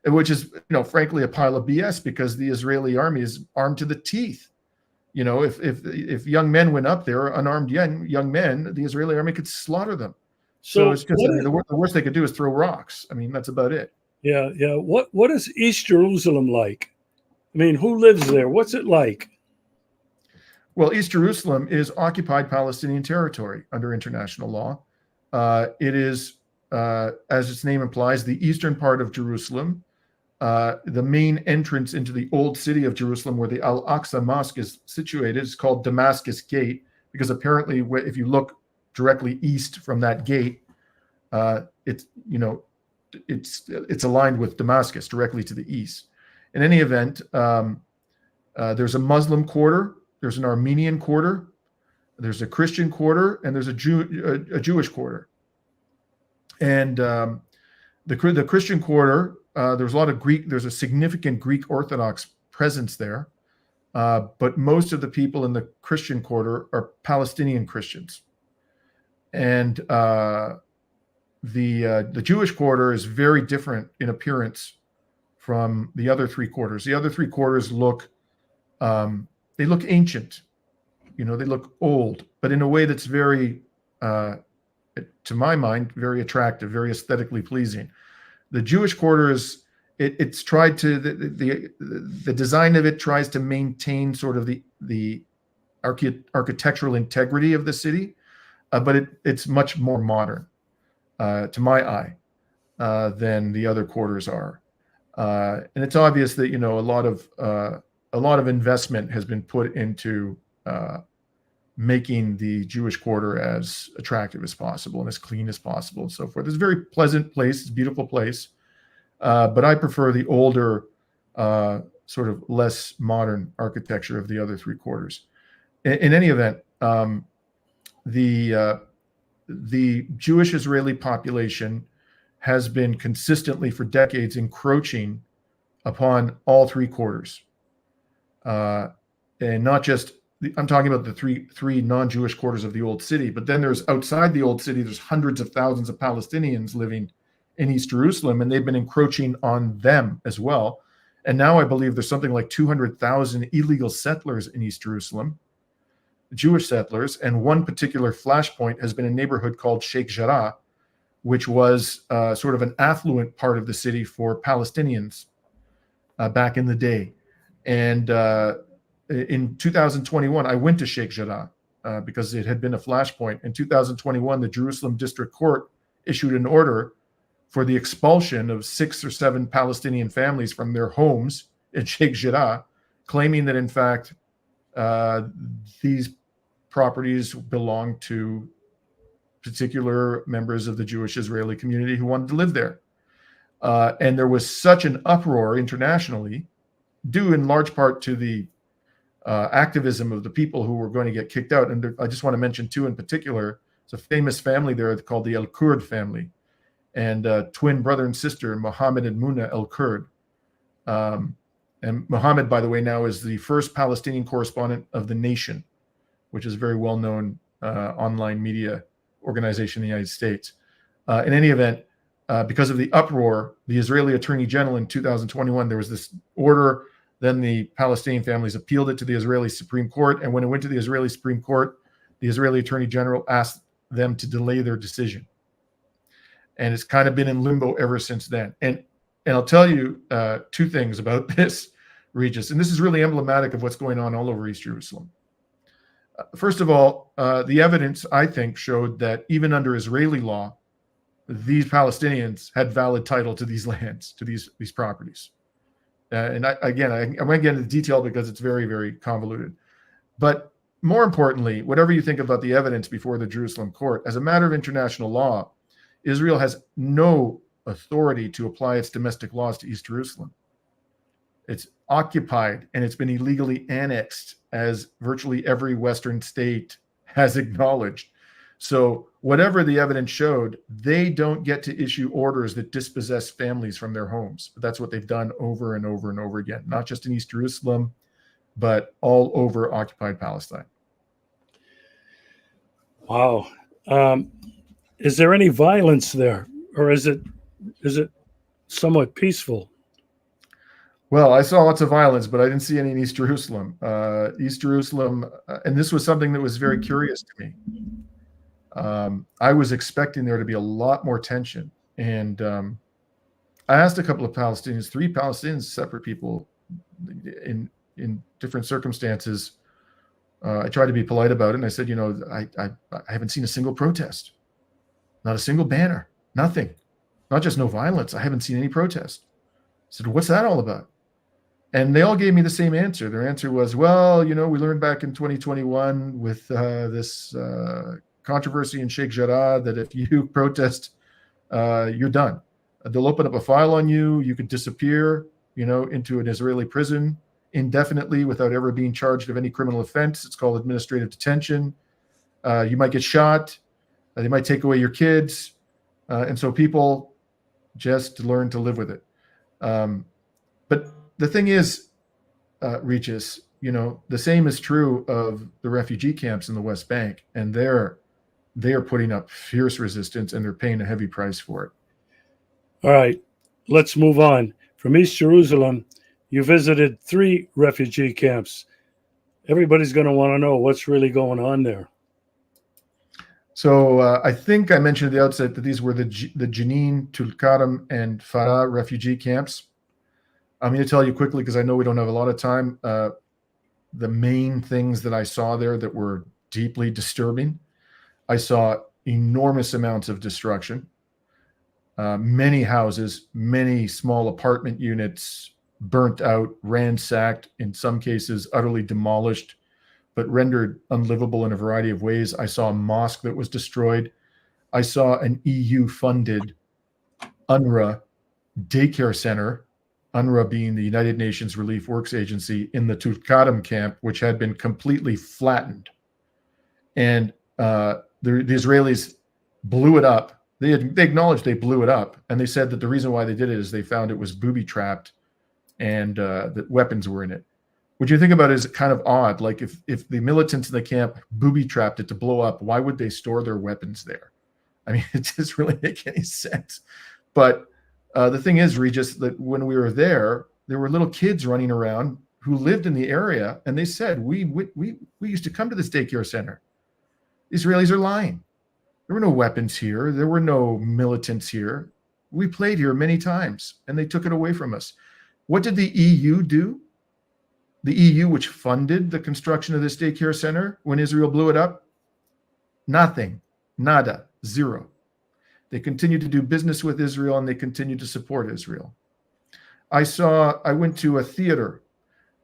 Which is frankly a pile of BS, because the Israeli army is armed to the teeth. If young men went up there, unarmed young men, the Israeli army could slaughter them. So it's just the worst they could do is throw rocks. I mean, that's about it. Yeah. What is East Jerusalem like? I mean, who lives there? What's it like? Well, East Jerusalem is occupied Palestinian territory under international law. It is, as its name implies, the eastern part of Jerusalem. The main entrance into the old city of Jerusalem, where the Al-Aqsa Mosque is situated, is called Damascus Gate, because apparently, if you look directly east from that gate, it's aligned with Damascus directly to the east. In any event, there's a Muslim quarter, there's an Armenian quarter, there's a Christian quarter, and there's a Jewish quarter. And the Christian quarter, there's a lot of Greek. There's a significant Greek Orthodox presence there, but most of the people in the Christian quarter are Palestinian Christians, and the Jewish quarter is very different in appearance from the other 3 quarters. The other 3 quarters look ancient, they look old, but in a way that's very, to my mind, very attractive, very aesthetically pleasing. The Jewish quarter is it's tried to the design of it tries to maintain sort of the architectural integrity of the city, but it's much more modern to my eye than the other quarters are, and it's obvious that a lot of investment has been put into making the Jewish quarter as attractive as possible and as clean as possible and so forth. It's a very pleasant place. It's a beautiful place. But I prefer the older, sort of less modern architecture of the other 3 quarters. In any event, the Jewish Israeli population has been consistently for decades encroaching upon all 3 quarters. And not just, I'm talking about the three non-Jewish quarters of the old city, but then there's outside the old city, there's hundreds of thousands of Palestinians living in East Jerusalem, and they've been encroaching on them as well. And now I believe there's something like 200,000 illegal settlers in East Jerusalem, Jewish settlers. And one particular flashpoint has been a neighborhood called Sheikh Jarrah, which was sort of an affluent part of the city for Palestinians back in the day. And in 2021, I went to Sheikh Jarrah because it had been a flashpoint. In 2021, the Jerusalem District Court issued an order for the expulsion of 6 or 7 Palestinian families from their homes in Sheikh Jarrah, claiming that in fact these properties belonged to particular members of the Jewish Israeli community who wanted to live there. And there was such an uproar internationally, due in large part to the activism of the people who were going to get kicked out. And I just want to mention 2 in particular. It's a famous family there called the El-Kurd family, and twin brother and sister, Mohammed and Muna El-Kurd. And Mohammed, by the way, now is the first Palestinian correspondent of The Nation, which is a very well-known online media organization in the United States. In any event, because of the uproar, the Israeli Attorney General in 2021, there was this order. Then the Palestinian families appealed it to the Israeli Supreme Court. And when it went to the Israeli Supreme Court, the Israeli Attorney General asked them to delay their decision. And it's kind of been in limbo ever since then. And I'll tell you two things about this, Regis, and this is really emblematic of what's going on all over East Jerusalem. First of all, the evidence, I think, showed that even under Israeli law, these Palestinians had valid title to these lands, to these properties. And I won't get into detail because it's very, very convoluted. But more importantly, whatever you think about the evidence before the Jerusalem court, as a matter of international law, Israel has no authority to apply its domestic laws to East Jerusalem. It's occupied and it's been illegally annexed, as virtually every Western state has acknowledged. So whatever the evidence showed, they don't get to issue orders that dispossess families from their homes. But that's what they've done over and over and over again, not just in East Jerusalem, but all over occupied Palestine. Wow. Is there any violence there, or is it somewhat peaceful? Well, I saw lots of violence, but I didn't see any in East Jerusalem. East Jerusalem, and this was something that was very curious to me. I was expecting there to be a lot more tension. And I asked a couple of Palestinians, 3 Palestinians, separate people in different circumstances. I tried to be polite about it. And I said, I haven't seen a single protest, not a single banner, nothing, not just no violence. I haven't seen any protest. I said, what's that all about? And they all gave me the same answer. Their answer was, well, we learned back in 2021 with this controversy in Sheikh Jarrah that if you protest, you're done. They'll open up a file on you. You could disappear, into an Israeli prison indefinitely without ever being charged of any criminal offense. It's called administrative detention. You might get shot. They might take away your kids. And so people just learn to live with it. But the thing is, Regis, the same is true of the refugee camps in the West Bank, and they are putting up fierce resistance, and they're paying a heavy price for it. All right, let's move on. From East Jerusalem, you visited 3 refugee camps. Everybody's going to want to know what's really going on there. So I think I mentioned at the outset that these were the Jenin, Tulkarm, and Farah refugee camps. I'm going to tell you quickly because I know we don't have a lot of time. The main things that I saw there that were deeply disturbing. I saw enormous amounts of destruction. Many houses, many small apartment units burnt out, ransacked, in some cases utterly demolished, but rendered unlivable in a variety of ways. I saw a mosque that was destroyed. I saw an EU-funded UNRWA daycare center, UNRWA being the United Nations Relief Works Agency, in the Tulkarm camp, which had been completely flattened. And the Israelis blew it up. They acknowledged they blew it up, and they said that the reason why they did it is they found it was booby-trapped and that weapons were in it. What you think about it is kind of odd. Like if the militants in the camp booby-trapped it to blow up, why would they store their weapons there? I mean, it doesn't really make any sense. But the thing is, Regis, that when we were there were little kids running around who lived in the area, and they said, we used to come to this daycare center. The Israelis are lying. There were no weapons here. There were no militants here. We played here many times, and they took it away from us. What did the EU do? The EU, which funded the construction of this daycare center when Israel blew it up? Nothing. Nada. Zero. They continue to do business with Israel, and they continue to support Israel. I went to a theater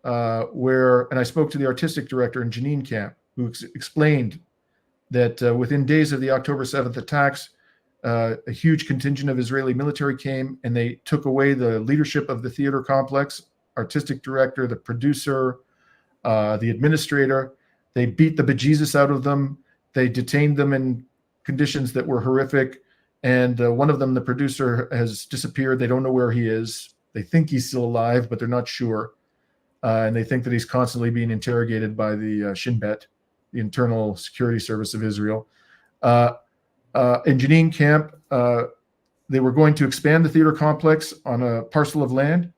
and I spoke to the artistic director in Jenin camp, who explained that within days of the October 7th attacks, a huge contingent of Israeli military came, and they took away the leadership of the theater complex, artistic director, the producer, the administrator. They beat the bejesus out of them. They detained them in conditions that were horrific. And one of them, the producer, has disappeared. They don't know where he is. They think he's still alive, but they're not sure. and they think that he's constantly being interrogated by the Shin Bet, the Internal Security Service of Israel. In Jenin camp, they were going to expand the theater complex on a parcel of land.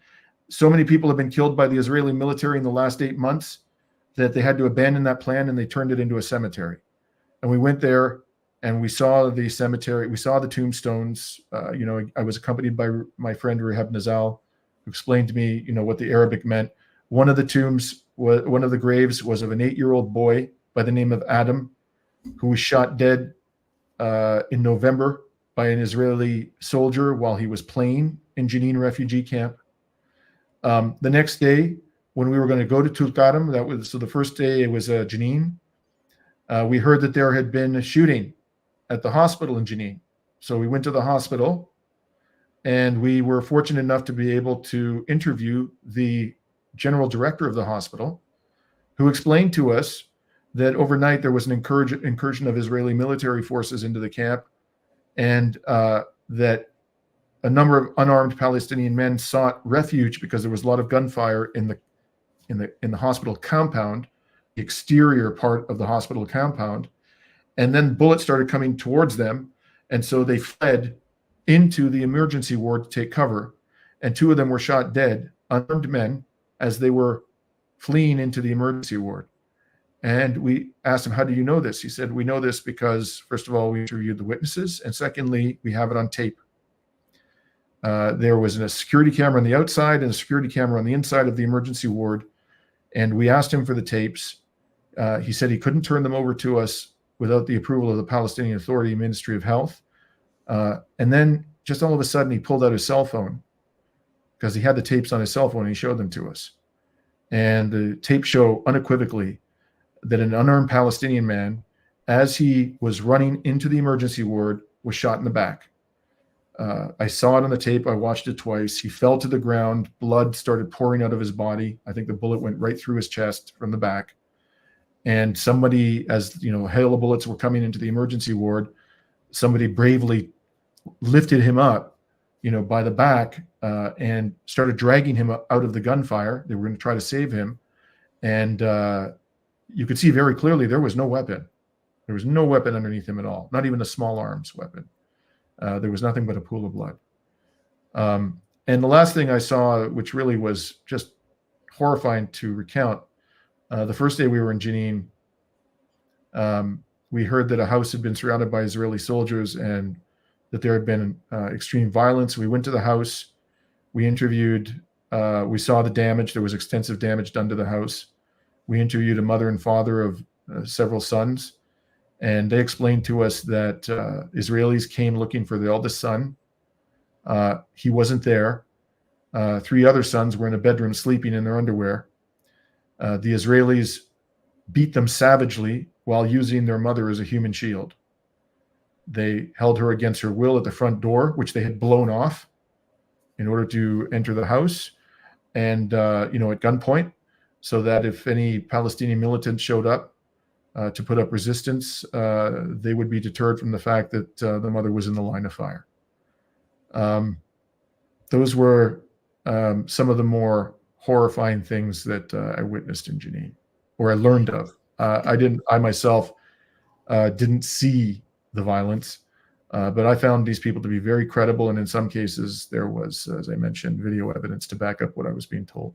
So many people have been killed by the Israeli military in the last 8 months that they had to abandon that plan, and they turned it into a cemetery. And we went there and we saw the cemetery, we saw the tombstones. I was accompanied by my friend Rehab Nazal, who explained to me, what the Arabic meant. One of the graves was of an 8-year-old boy by the name of Adam, who was shot dead in November by an Israeli soldier while he was playing in Jenin refugee camp. The next day, when we were going to go to Tulkarm, so the first day it was Jenin, we heard that there had been a shooting at the hospital in Jenin. So we went to the hospital, and we were fortunate enough to be able to interview the general director of the hospital, who explained to us that overnight there was an incursion of Israeli military forces into the camp, and that a number of unarmed Palestinian men sought refuge because there was a lot of gunfire in the hospital compound, the exterior part of the hospital compound. And then bullets started coming towards them. And so they fled into the emergency ward to take cover. And 2 of them were shot dead, unarmed men, as they were fleeing into the emergency ward. And we asked him, how do you know this? He said, we know this because, first of all, we interviewed the witnesses. And secondly, we have it on tape. There was a security camera on the outside and a security camera on the inside of the emergency ward. And we asked him for the tapes. He said he couldn't turn them over to us without the approval of the Palestinian Authority Ministry of Health. And then just all of a sudden, he pulled out his cell phone because he had the tapes on his cell phone and he showed them to us. And the tapes show unequivocally that an unarmed Palestinian man, as he was running into the emergency ward, was shot in the back. I saw it on the tape. I watched it twice. He fell to the ground. Blood started pouring out of his body. I think the bullet went right through his chest from the back. And somebody, as hail of bullets were coming into the emergency ward, somebody bravely lifted him up, by the back, and started dragging him out of the gunfire. They were going to try to save him. And you could see very clearly there was no weapon. There was no weapon underneath him at all, not even a small arms weapon. There was nothing but a pool of blood. And the last thing I saw, which really was just horrifying to recount, the first day we were in Jenin, we heard that a house had been surrounded by Israeli soldiers and that there had been extreme violence. We went to the house. We interviewed, we saw the damage. There was extensive damage done to the house. We interviewed a mother and father of several sons. And they explained to us that Israelis came looking for the eldest son. He wasn't there. 3 other sons were in a bedroom sleeping in their underwear. The Israelis beat them savagely while using their mother as a human shield. They held her against her will at the front door, which they had blown off in order to enter the house, and at gunpoint, so that if any Palestinian militants showed up to put up resistance, they would be deterred from the fact that the mother was in the line of fire. Those were some of the more horrifying things that I witnessed in Jenin, or I learned of. I myself didn't see the violence, but I found these people to be very credible, and in some cases there was, as I mentioned, video evidence to back up what I was being told.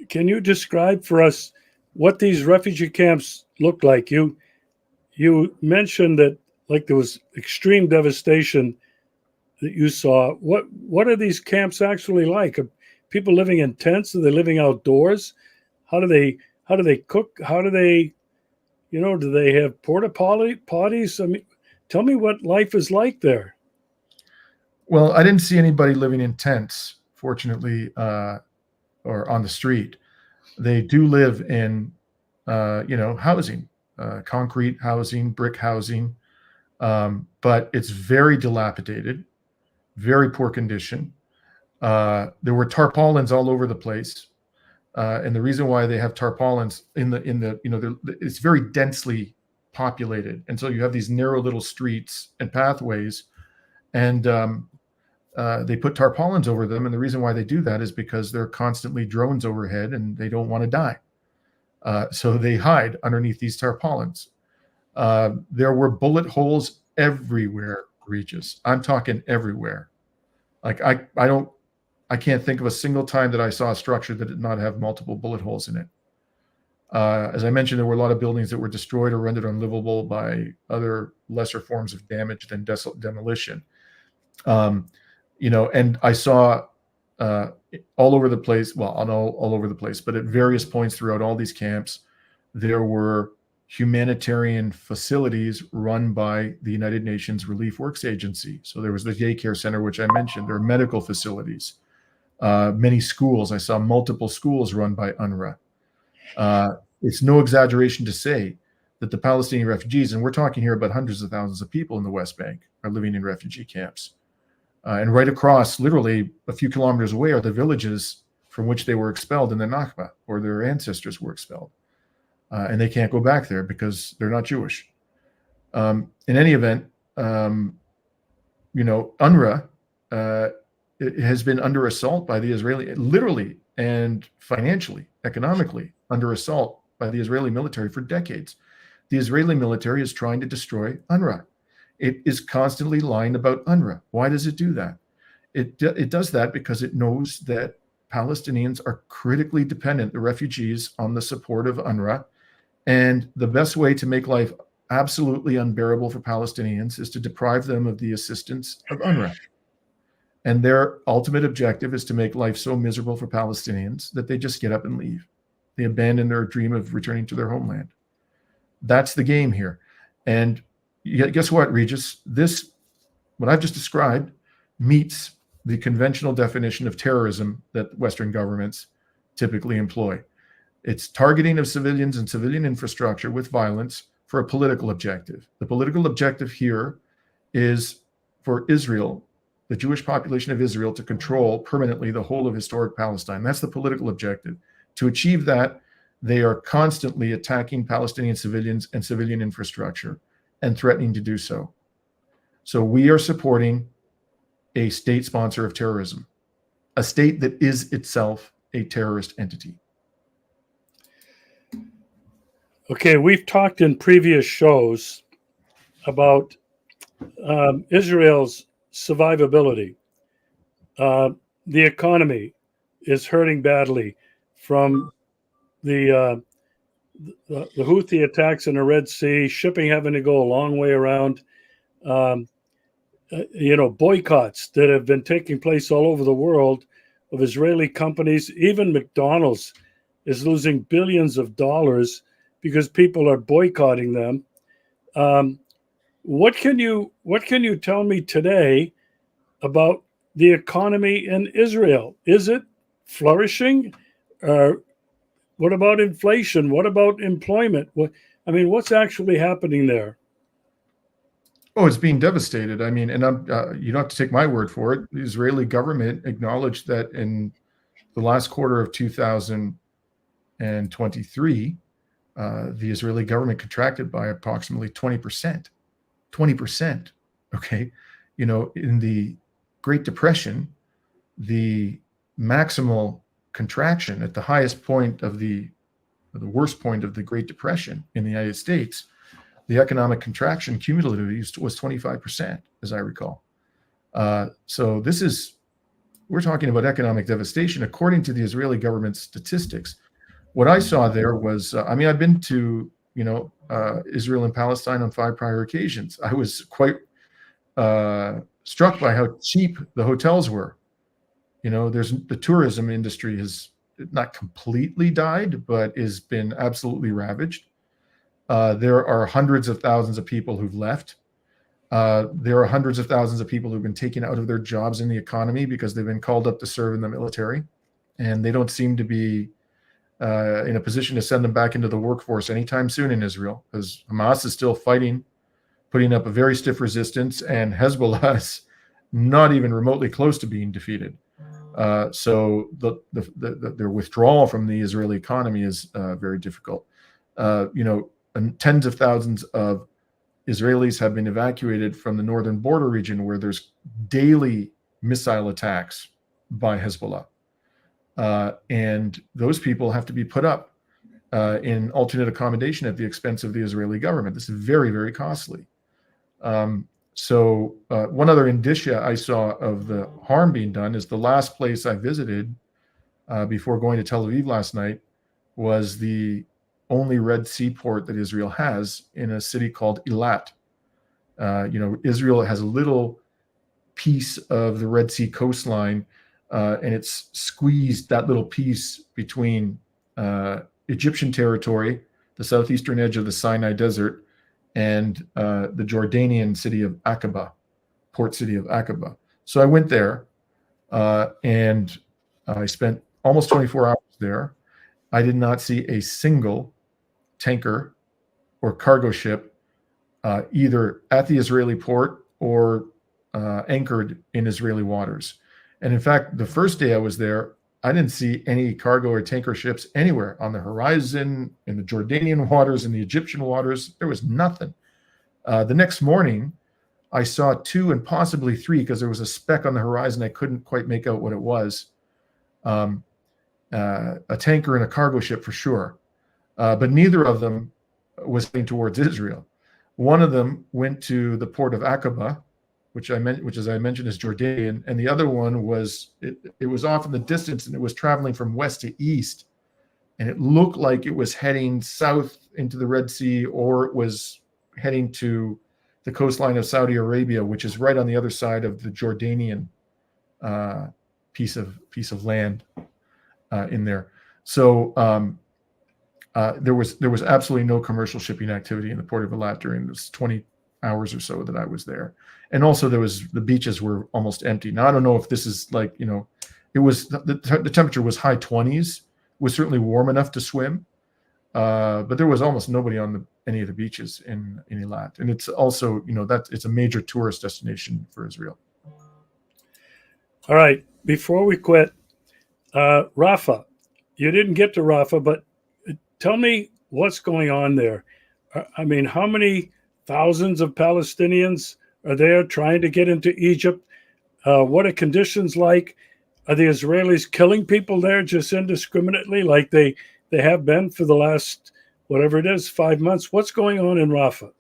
Can you describe for us what these refugee camps look like? You mentioned that there was extreme devastation that you saw. What are these camps actually like? Are people living in tents? Are they living outdoors? How do they cook? How do they, do they have porta potties? I mean, tell me what life is like there. Well, I didn't see anybody living in tents, fortunately, or on the street. They do live in, housing, concrete housing, brick housing, but it's very dilapidated, very poor condition. There were tarpaulins all over the place, and the reason why they have tarpaulins it's very densely populated, and so you have these narrow little streets and pathways, and they put tarpaulins over them. And the reason why they do that is because there are constantly drones overhead and they don't want to die. So they hide underneath these tarpaulins. There were bullet holes everywhere, Regis. I'm talking everywhere. Like I can't think of a single time that I saw a structure that did not have multiple bullet holes in it. As I mentioned, there were a lot of buildings that were destroyed or rendered unlivable by other lesser forms of damage than demolition. And I saw all over the place, well, not all over the place, but at various points throughout all these camps, there were humanitarian facilities run by the United Nations Relief Works Agency. So there was the daycare center, which I mentioned. There are medical facilities, many schools. I saw multiple schools run by UNRWA. It's no exaggeration to say that the Palestinian refugees, and we're talking here about hundreds of thousands of people in the West Bank, are living in refugee camps. And right across, literally a few kilometers away, are the villages from which they were expelled in the Nakba, or their ancestors were expelled. And they can't go back there because they're not Jewish. In any event, UNRWA it has been under assault by the Israeli, literally and financially, economically, under assault by the Israeli military for decades. The Israeli military is trying to destroy UNRWA. It is constantly lying about UNRWA. Why does it do that? It does that because it knows that Palestinians are critically dependent, the refugees, on the support of UNRWA. And the best way to make life absolutely unbearable for Palestinians is to deprive them of the assistance of UNRWA. And their ultimate objective is to make life so miserable for Palestinians that they just get up and leave. They abandon their dream of returning to their homeland. That's the game here. And guess what, Regis? What I've just described, meets the conventional definition of terrorism that Western governments typically employ. It's targeting of civilians and civilian infrastructure with violence for a political objective. The political objective here is for Israel, the Jewish population of Israel, to control permanently the whole of historic Palestine. That's the political objective. To achieve that, they are constantly attacking Palestinian civilians and civilian infrastructure and threatening to do so. So we are supporting a state sponsor of terrorism, a state that is itself a terrorist entity. Okay, we've talked in previous shows about Israel's survivability. The economy is hurting badly from the Houthi attacks in the Red Sea, shipping having to go a long way around, boycotts that have been taking place all over the world of Israeli companies. Even McDonald's is losing billions of dollars because people are boycotting them. What can you tell me today about the economy in Israel? Is it flourishing? What about inflation? What about employment? What's actually happening there? Oh, it's being devastated. I mean, and you don't have to take my word for it. The Israeli government acknowledged that in the last quarter of 2023, the Israeli government contracted by approximately 20%. 20%. Okay. In the Great Depression, the maximal contraction at the highest point of the worst point of the Great Depression in the United States, the economic contraction cumulatively was 25%, as I recall. So we're talking about economic devastation according to the Israeli government statistics. What I saw there was, I've been to, Israel and Palestine on 5 prior occasions. I was quite struck by how cheap the hotels were. The tourism industry has not completely died, but has been absolutely ravaged. There are hundreds of thousands of people who've left. There are hundreds of thousands of people who've been taken out of their jobs in the economy because they've been called up to serve in the military, and they don't seem to be in a position to send them back into the workforce anytime soon in Israel, because Hamas is still fighting, putting up a very stiff resistance, and Hezbollah is not even remotely close to being defeated. So their withdrawal from the Israeli economy is very difficult. And tens of thousands of Israelis have been evacuated from the northern border region, where there's daily missile attacks by Hezbollah. And those people have to be put up in alternate accommodation at the expense of the Israeli government. This is very, very costly. So one other indicia I saw of the harm being done is the last place I visited before going to Tel Aviv last night was the only Red Sea port that Israel has in a city called Eilat. Israel has a little piece of the Red Sea coastline, and it's squeezed that little piece between Egyptian territory, the southeastern edge of the Sinai Desert, and the Jordanian city of Aqaba, port city of Aqaba. So I went there, and I spent almost 24 hours there. I did not see a single tanker or cargo ship either at the Israeli port or anchored in Israeli waters. And in fact, the first day I was there, I didn't see any cargo or tanker ships anywhere on the horizon, in the Jordanian waters, in the Egyptian waters. There was nothing. The next morning, I saw 2 and possibly 3 because there was a speck on the horizon. I couldn't quite make out what it was. A tanker and a cargo ship for sure. But neither of them was heading towards Israel. One of them went to the port of Aqaba, which as I mentioned is Jordanian, and the other one was it was off in the distance, and it was traveling from west to east, and it looked like it was heading south into the Red Sea, or it was heading to the coastline of Saudi Arabia, which is right on the other side of the Jordanian piece of land in there. So there was absolutely no commercial shipping activity in the port of Eilat during this 20 hours or so that I was there. And also the beaches were almost empty. Now, I don't know if this is like, it was, the temperature was high 20s, was certainly warm enough to swim. But there was almost nobody on any of the beaches in Eilat. And it's also, it's a major tourist destination for Israel. All right. Before we quit, Rafah, you didn't get to Rafah, but tell me what's going on there. I mean, how many thousands of Palestinians are there trying to get into Egypt? What are conditions like? Are the Israelis killing people there just indiscriminately like they have been for the last, whatever it is, 5 months? What's going on in Rafah?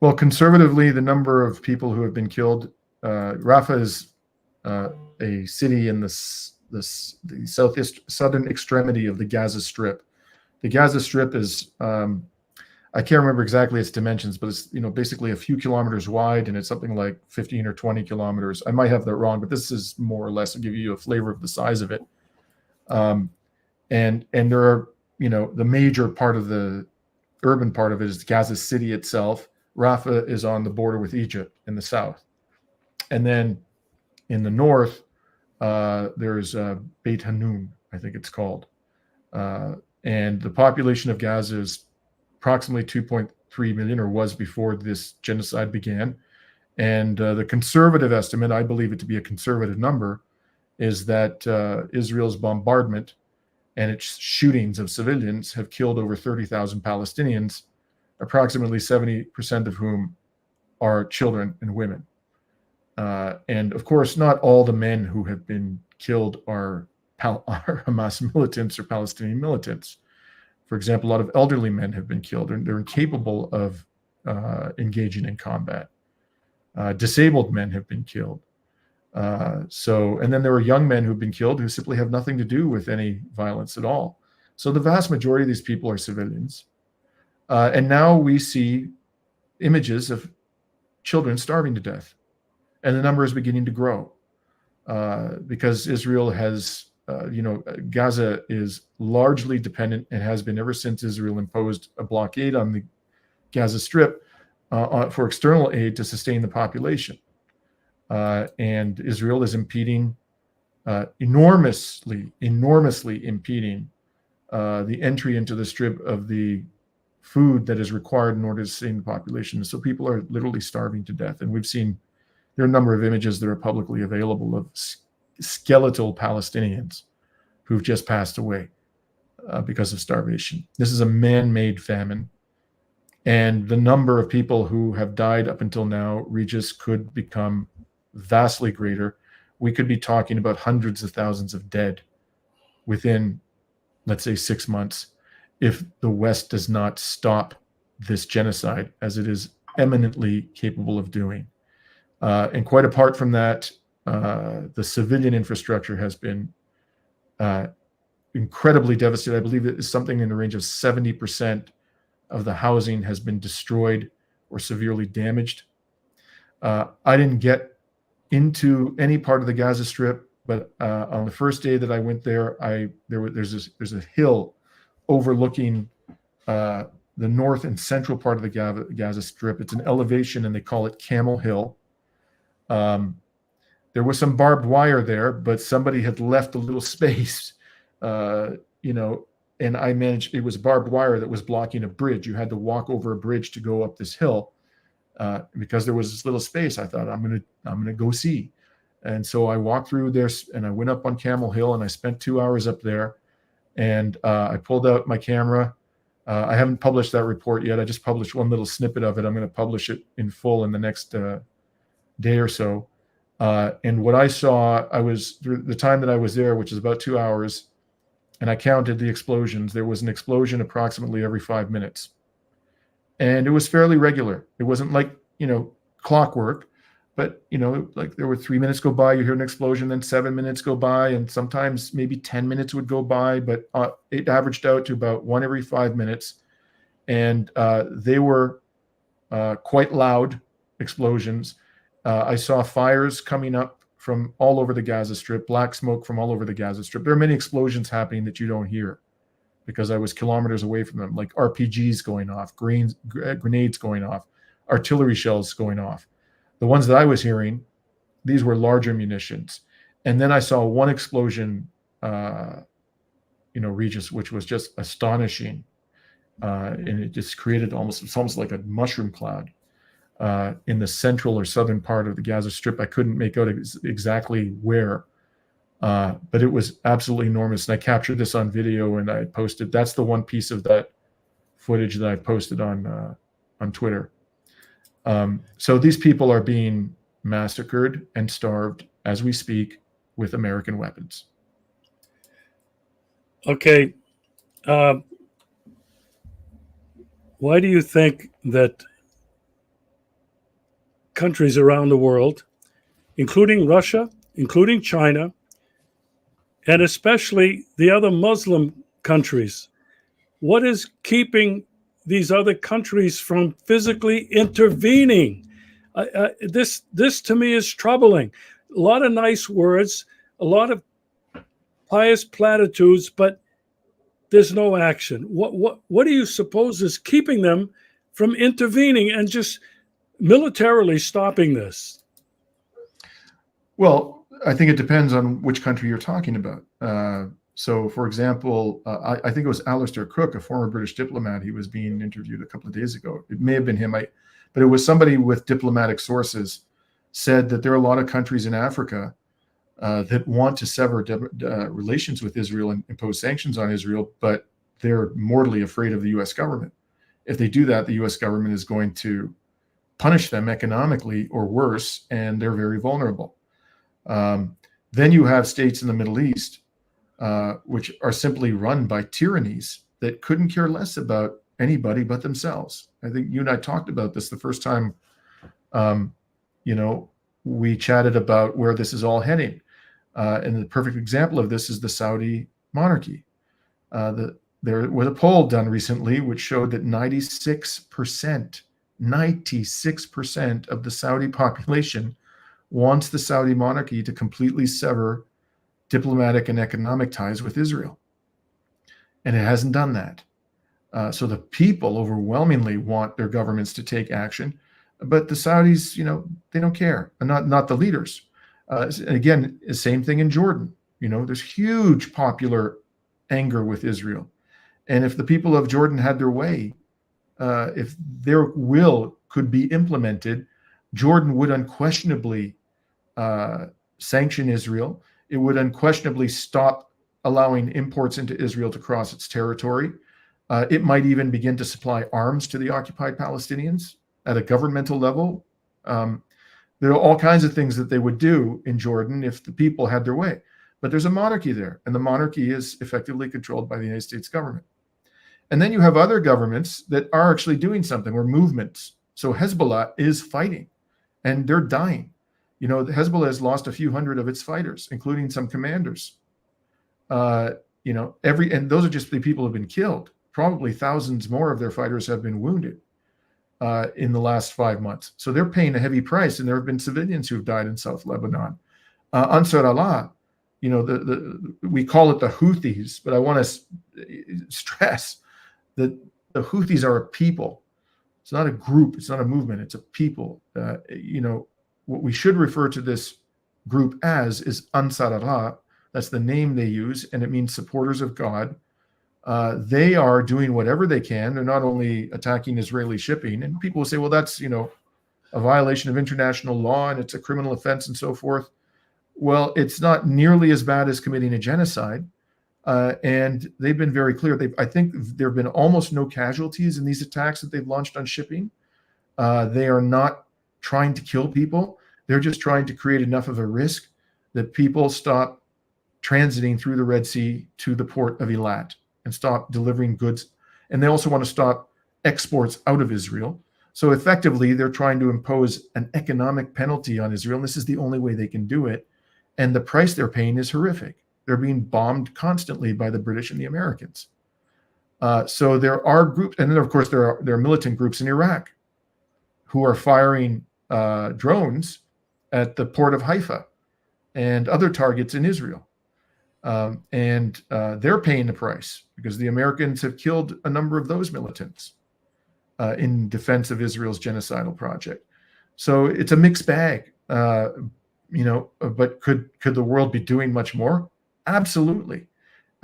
Well, conservatively, the number of people who have been killed, Rafah is a city in the southern extremity of the Gaza Strip. The Gaza Strip is, I can't remember exactly its dimensions, but it's basically a few kilometers wide, and it's something like 15 or 20 kilometers. I might have that wrong, but this is more or less to give you a flavor of the size of it. And there are, the major part of the urban part of it is Gaza City itself. Rafah is on the border with Egypt in the south. And then in the north, there's Beit Hanun, I think it's called. And the population of Gaza is approximately 2.3 million, or was before this genocide began. And the conservative estimate, I believe it to be a conservative number, is that Israel's bombardment and its shootings of civilians have killed over 30,000 Palestinians, approximately 70% of whom are children and women. And of course, not all the men who have been killed are Hamas militants or Palestinian militants. For example, a lot of elderly men have been killed, and they're incapable of engaging in combat. Disabled men have been killed. And then there are young men who've been killed who simply have nothing to do with any violence at all. So the vast majority of these people are civilians. And now we see images of children starving to death. And the number is beginning to grow because Israel has, Gaza is largely dependent, and has been ever since Israel imposed a blockade on the Gaza Strip for external aid to sustain the population. And Israel is impeding, enormously impeding the entry into the Strip of the food that is required in order to sustain the population. So people are literally starving to death. And we've seen, there are a number of images that are publicly available of skeletal Palestinians who've just passed away because of starvation. This is a man-made famine. And the number of people who have died up until now, Regis, could become vastly greater. We could be talking about hundreds of thousands of dead within, let's say, 6 months, if the West does not stop this genocide, as it is eminently capable of doing. And quite apart from that, the civilian infrastructure has been incredibly devastated. I believe it is something in the range of 70% of the housing has been destroyed or severely damaged. I didn't get into any part of the Gaza Strip, but on the first day that I went there, there's a hill overlooking the north and central part of the Gaza Strip. It's an elevation, and they call it Camel Hill. There was some barbed wire there, but somebody had left a little space, and I managed. It was barbed wire that was blocking a bridge. You had to walk over a bridge to go up this hill. Because there was this little space, I thought I'm gonna go see, and so I walked through there, and I went up on Camel Hill, and I spent 2 hours up there, and I pulled out my camera. I haven't published that report yet. I just published one little snippet of it. I'm going to publish it in full in the next day or so. And what I saw, the time that I was there, which is about 2 hours, and I counted the explosions. There was an explosion approximately every 5 minutes. And it was fairly regular. It wasn't like, clockwork, but, like there were 3 minutes go by, you hear an explosion, then 7 minutes go by, and sometimes maybe 10 minutes would go by, but it averaged out to about one every 5 minutes. And they were quite loud explosions. I saw fires coming up from all over the Gaza Strip, black smoke from all over the Gaza Strip. There are many explosions happening that you don't hear, because I was kilometers away from them, like RPGs going off, grenades going off, artillery shells going off. The ones that I was hearing, these were larger munitions. And then I saw one explosion, Regis, which was just astonishing. And it just created it's almost like a mushroom cloud in the central or southern part of the Gaza Strip. I couldn't make out exactly where. But it was absolutely enormous. And I captured this on video and I posted. That's the one piece of that footage that I posted on Twitter. So these people are being massacred and starved as we speak with American weapons. Okay. Why do you think that countries around the world, including Russia, including China, and especially the other Muslim countries, what is keeping these other countries from physically intervening? This to me is troubling. A lot of nice words, a lot of pious platitudes, but there's no action. What do you suppose is keeping them from intervening and just militarily stopping this? Well, I think it depends on which country you're talking about. So, for example, I think it was Alistair Cook, a former British diplomat. He was being interviewed a couple of days ago. It may have been him, but it was somebody with diplomatic sources said that there are a lot of countries in Africa that want to sever relations with Israel and impose sanctions on Israel, but they're mortally afraid of the U.S. government. If they do that, the U.S. government is going to punish them economically or worse, and they're very vulnerable. Then you have states in the Middle East, which are simply run by tyrannies that couldn't care less about anybody but themselves. I think you and I talked about this the first time, we chatted about where this is all heading. And the perfect example of this is the Saudi monarchy. There was a poll done recently which showed that 96% of the Saudi population wants the Saudi monarchy to completely sever diplomatic and economic ties with Israel. And it hasn't done that. So the people overwhelmingly want their governments to take action, but the Saudis, they don't care, and not the leaders. Again, the same thing in Jordan. There's huge popular anger with Israel. And if the people of Jordan had their way, if their will could be implemented, Jordan would unquestionably sanction Israel. It would unquestionably stop allowing imports into Israel to cross its territory. It might even begin to supply arms to the occupied Palestinians at a governmental level. There are all kinds of things that they would do in Jordan if the people had their way. But there's a monarchy there, and the monarchy is effectively controlled by the United States government. And then you have other governments that are actually doing something, or movements. So Hezbollah is fighting, and they're dying. You know, Hezbollah has lost a few hundred of its fighters, including some commanders. You know, and those are just the people who have been killed. Probably thousands more of their fighters have been wounded in the last 5 months. So they're paying a heavy price, and there have been civilians who have died in South Lebanon. Ansar Allah, you know, we call it the Houthis, but I want to stress that the Houthis are a people. It's not a group. It's not a movement. It's a people. You know, what we should refer to this group as is Ansar Allah. That's the name they use, and it means supporters of God. They are doing whatever they can. They're not only attacking Israeli shipping, and people will say, well, that's, you know, a violation of international law and it's a criminal offense and so forth. Well, it's not nearly as bad as committing a genocide. And they've been very clear. I think there have been almost no casualties in these attacks that they've launched on shipping. They are not trying to kill people. They're just trying to create enough of a risk that people stop transiting through the Red Sea to the port of Eilat and stop delivering goods. And they also want to stop exports out of Israel. So effectively, they're trying to impose an economic penalty on Israel. And this is the only way they can do it. And the price they're paying is horrific. They're being bombed constantly by the British and the Americans. So there are groups, and then of course there are militant groups in Iraq who are firing drones at the port of Haifa and other targets in Israel. And they're paying the price because the Americans have killed a number of those militants in defense of Israel's genocidal project. So it's a mixed bag, you know, but could the world be doing much more? Absolutely.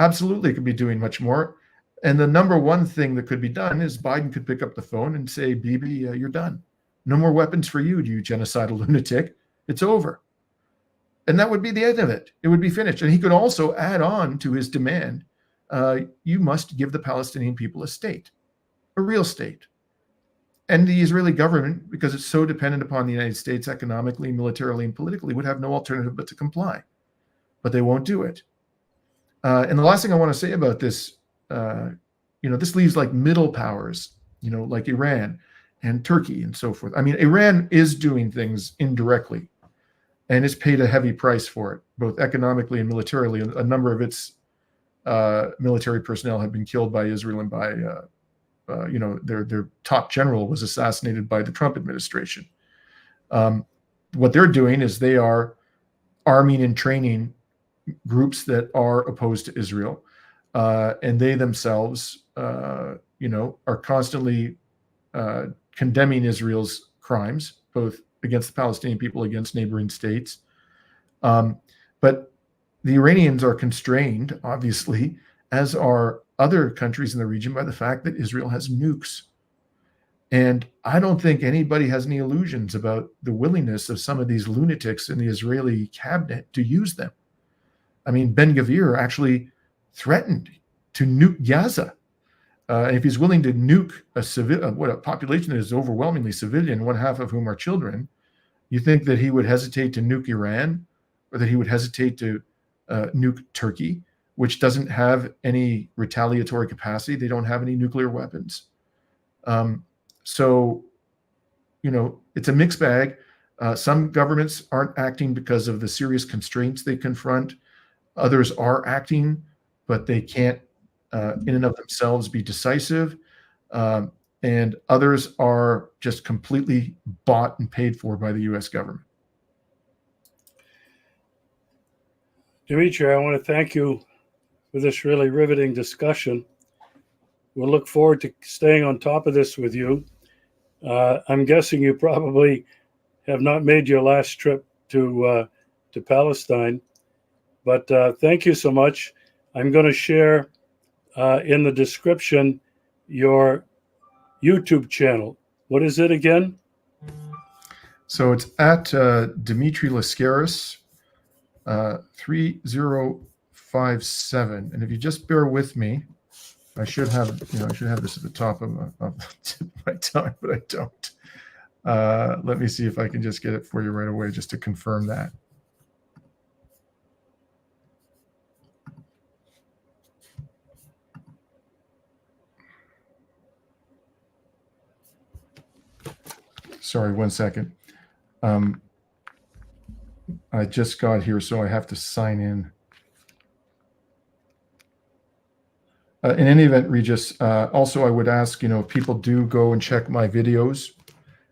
Absolutely could be doing much more. And the number one thing that could be done is Biden could pick up the phone and say, Bibi, you're done. No more weapons for you, you genocidal lunatic. It's over. And that would be the end of it. It would be finished. And he could also add on to his demand, you must give the Palestinian people a state, a real state. And the Israeli government, because it's so dependent upon the United States economically, militarily, and politically, would have no alternative but to comply. But they won't do it. And the last thing I want to say about this, you know, this leaves like middle powers, you know, like Iran and Turkey and so forth. I mean, Iran is doing things indirectly and has paid a heavy price for it, both economically and militarily. A number of its military personnel have been killed by Israel and by, you know, their top general was assassinated by the Trump administration. What they're doing is they are arming and training groups that are opposed to Israel. And they themselves, you know, are constantly condemning Israel's crimes, both against the Palestinian people, against neighboring states. But the Iranians are constrained, obviously, as are other countries in the region, by the fact that Israel has nukes. And I don't think anybody has any illusions about the willingness of some of these lunatics in the Israeli cabinet to use them. I mean, Ben-Gvir actually threatened to nuke Gaza. And if he's willing to nuke a population that is overwhelmingly civilian, one half of whom are children, you think that he would hesitate to nuke Iran, or that he would hesitate to nuke Turkey, which doesn't have any retaliatory capacity? They don't have any nuclear weapons. So, you know, it's a mixed bag. Some governments aren't acting because of the serious constraints they confront. Others are acting, but they can't, in and of themselves, be decisive. And others are just completely bought and paid for by the U.S. government. Dimitri, I want to thank you for this really riveting discussion. We'll look forward to staying on top of this with you. I'm guessing you probably have not made your last trip to Palestine, but thank you so much. I'm going to share in the description your YouTube channel. What is it again? So it's at Dimitri Lascaris 3057. And if you just bear with me, I should have, you know, I should have this at the top of my tongue, but I don't. Let me see if I can just get it for you right away, just to confirm that. Sorry, 1 second. I just got here, so I have to sign in. In any event, Regis, also I would ask, if people do go and check my videos.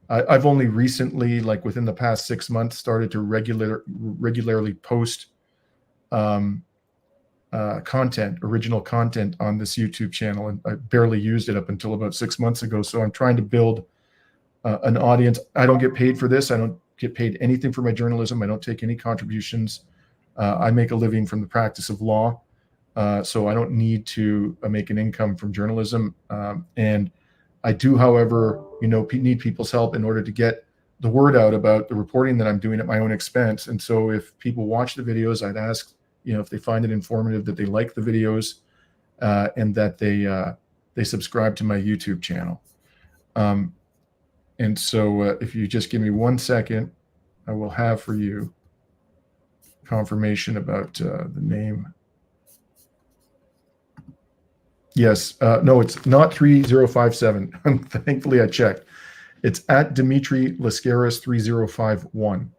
I've only recently, like within the past 6 months, started to regularly post content, original content on this YouTube channel, and I barely used it up until about 6 months ago. So I'm trying to build an audience. I don't get paid for this. I don't get paid anything for my journalism. I don't take any contributions. I make a living from the practice of law. So I don't need to make an income from journalism. And I do, however, need people's help in order to get the word out about the reporting that I'm doing at my own expense. And so if people watch the videos, I'd ask, if they find it informative, that they like the videos, and that they subscribe to my YouTube channel. And so if you just give me 1 second, I will have for you confirmation about the name. Yes, no, it's not 3057. Thankfully, I checked. It's at Dimitri Lascaris 3051.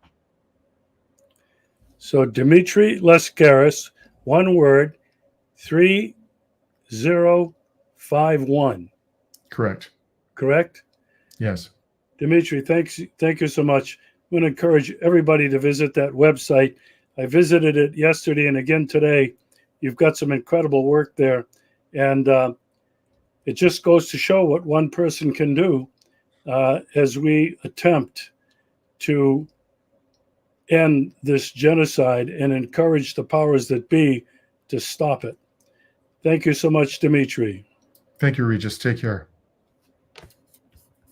So Dimitri Lascaris, one word, 3051. Correct. Correct? Yes. Dimitri, thank you so much. I'm going to encourage everybody to visit that website. I visited it yesterday and again today. You've got some incredible work there. And it just goes to show what one person can do as we attempt to end this genocide and encourage the powers that be to stop it. Thank you so much, Dimitri. Thank you, Regis. Take care.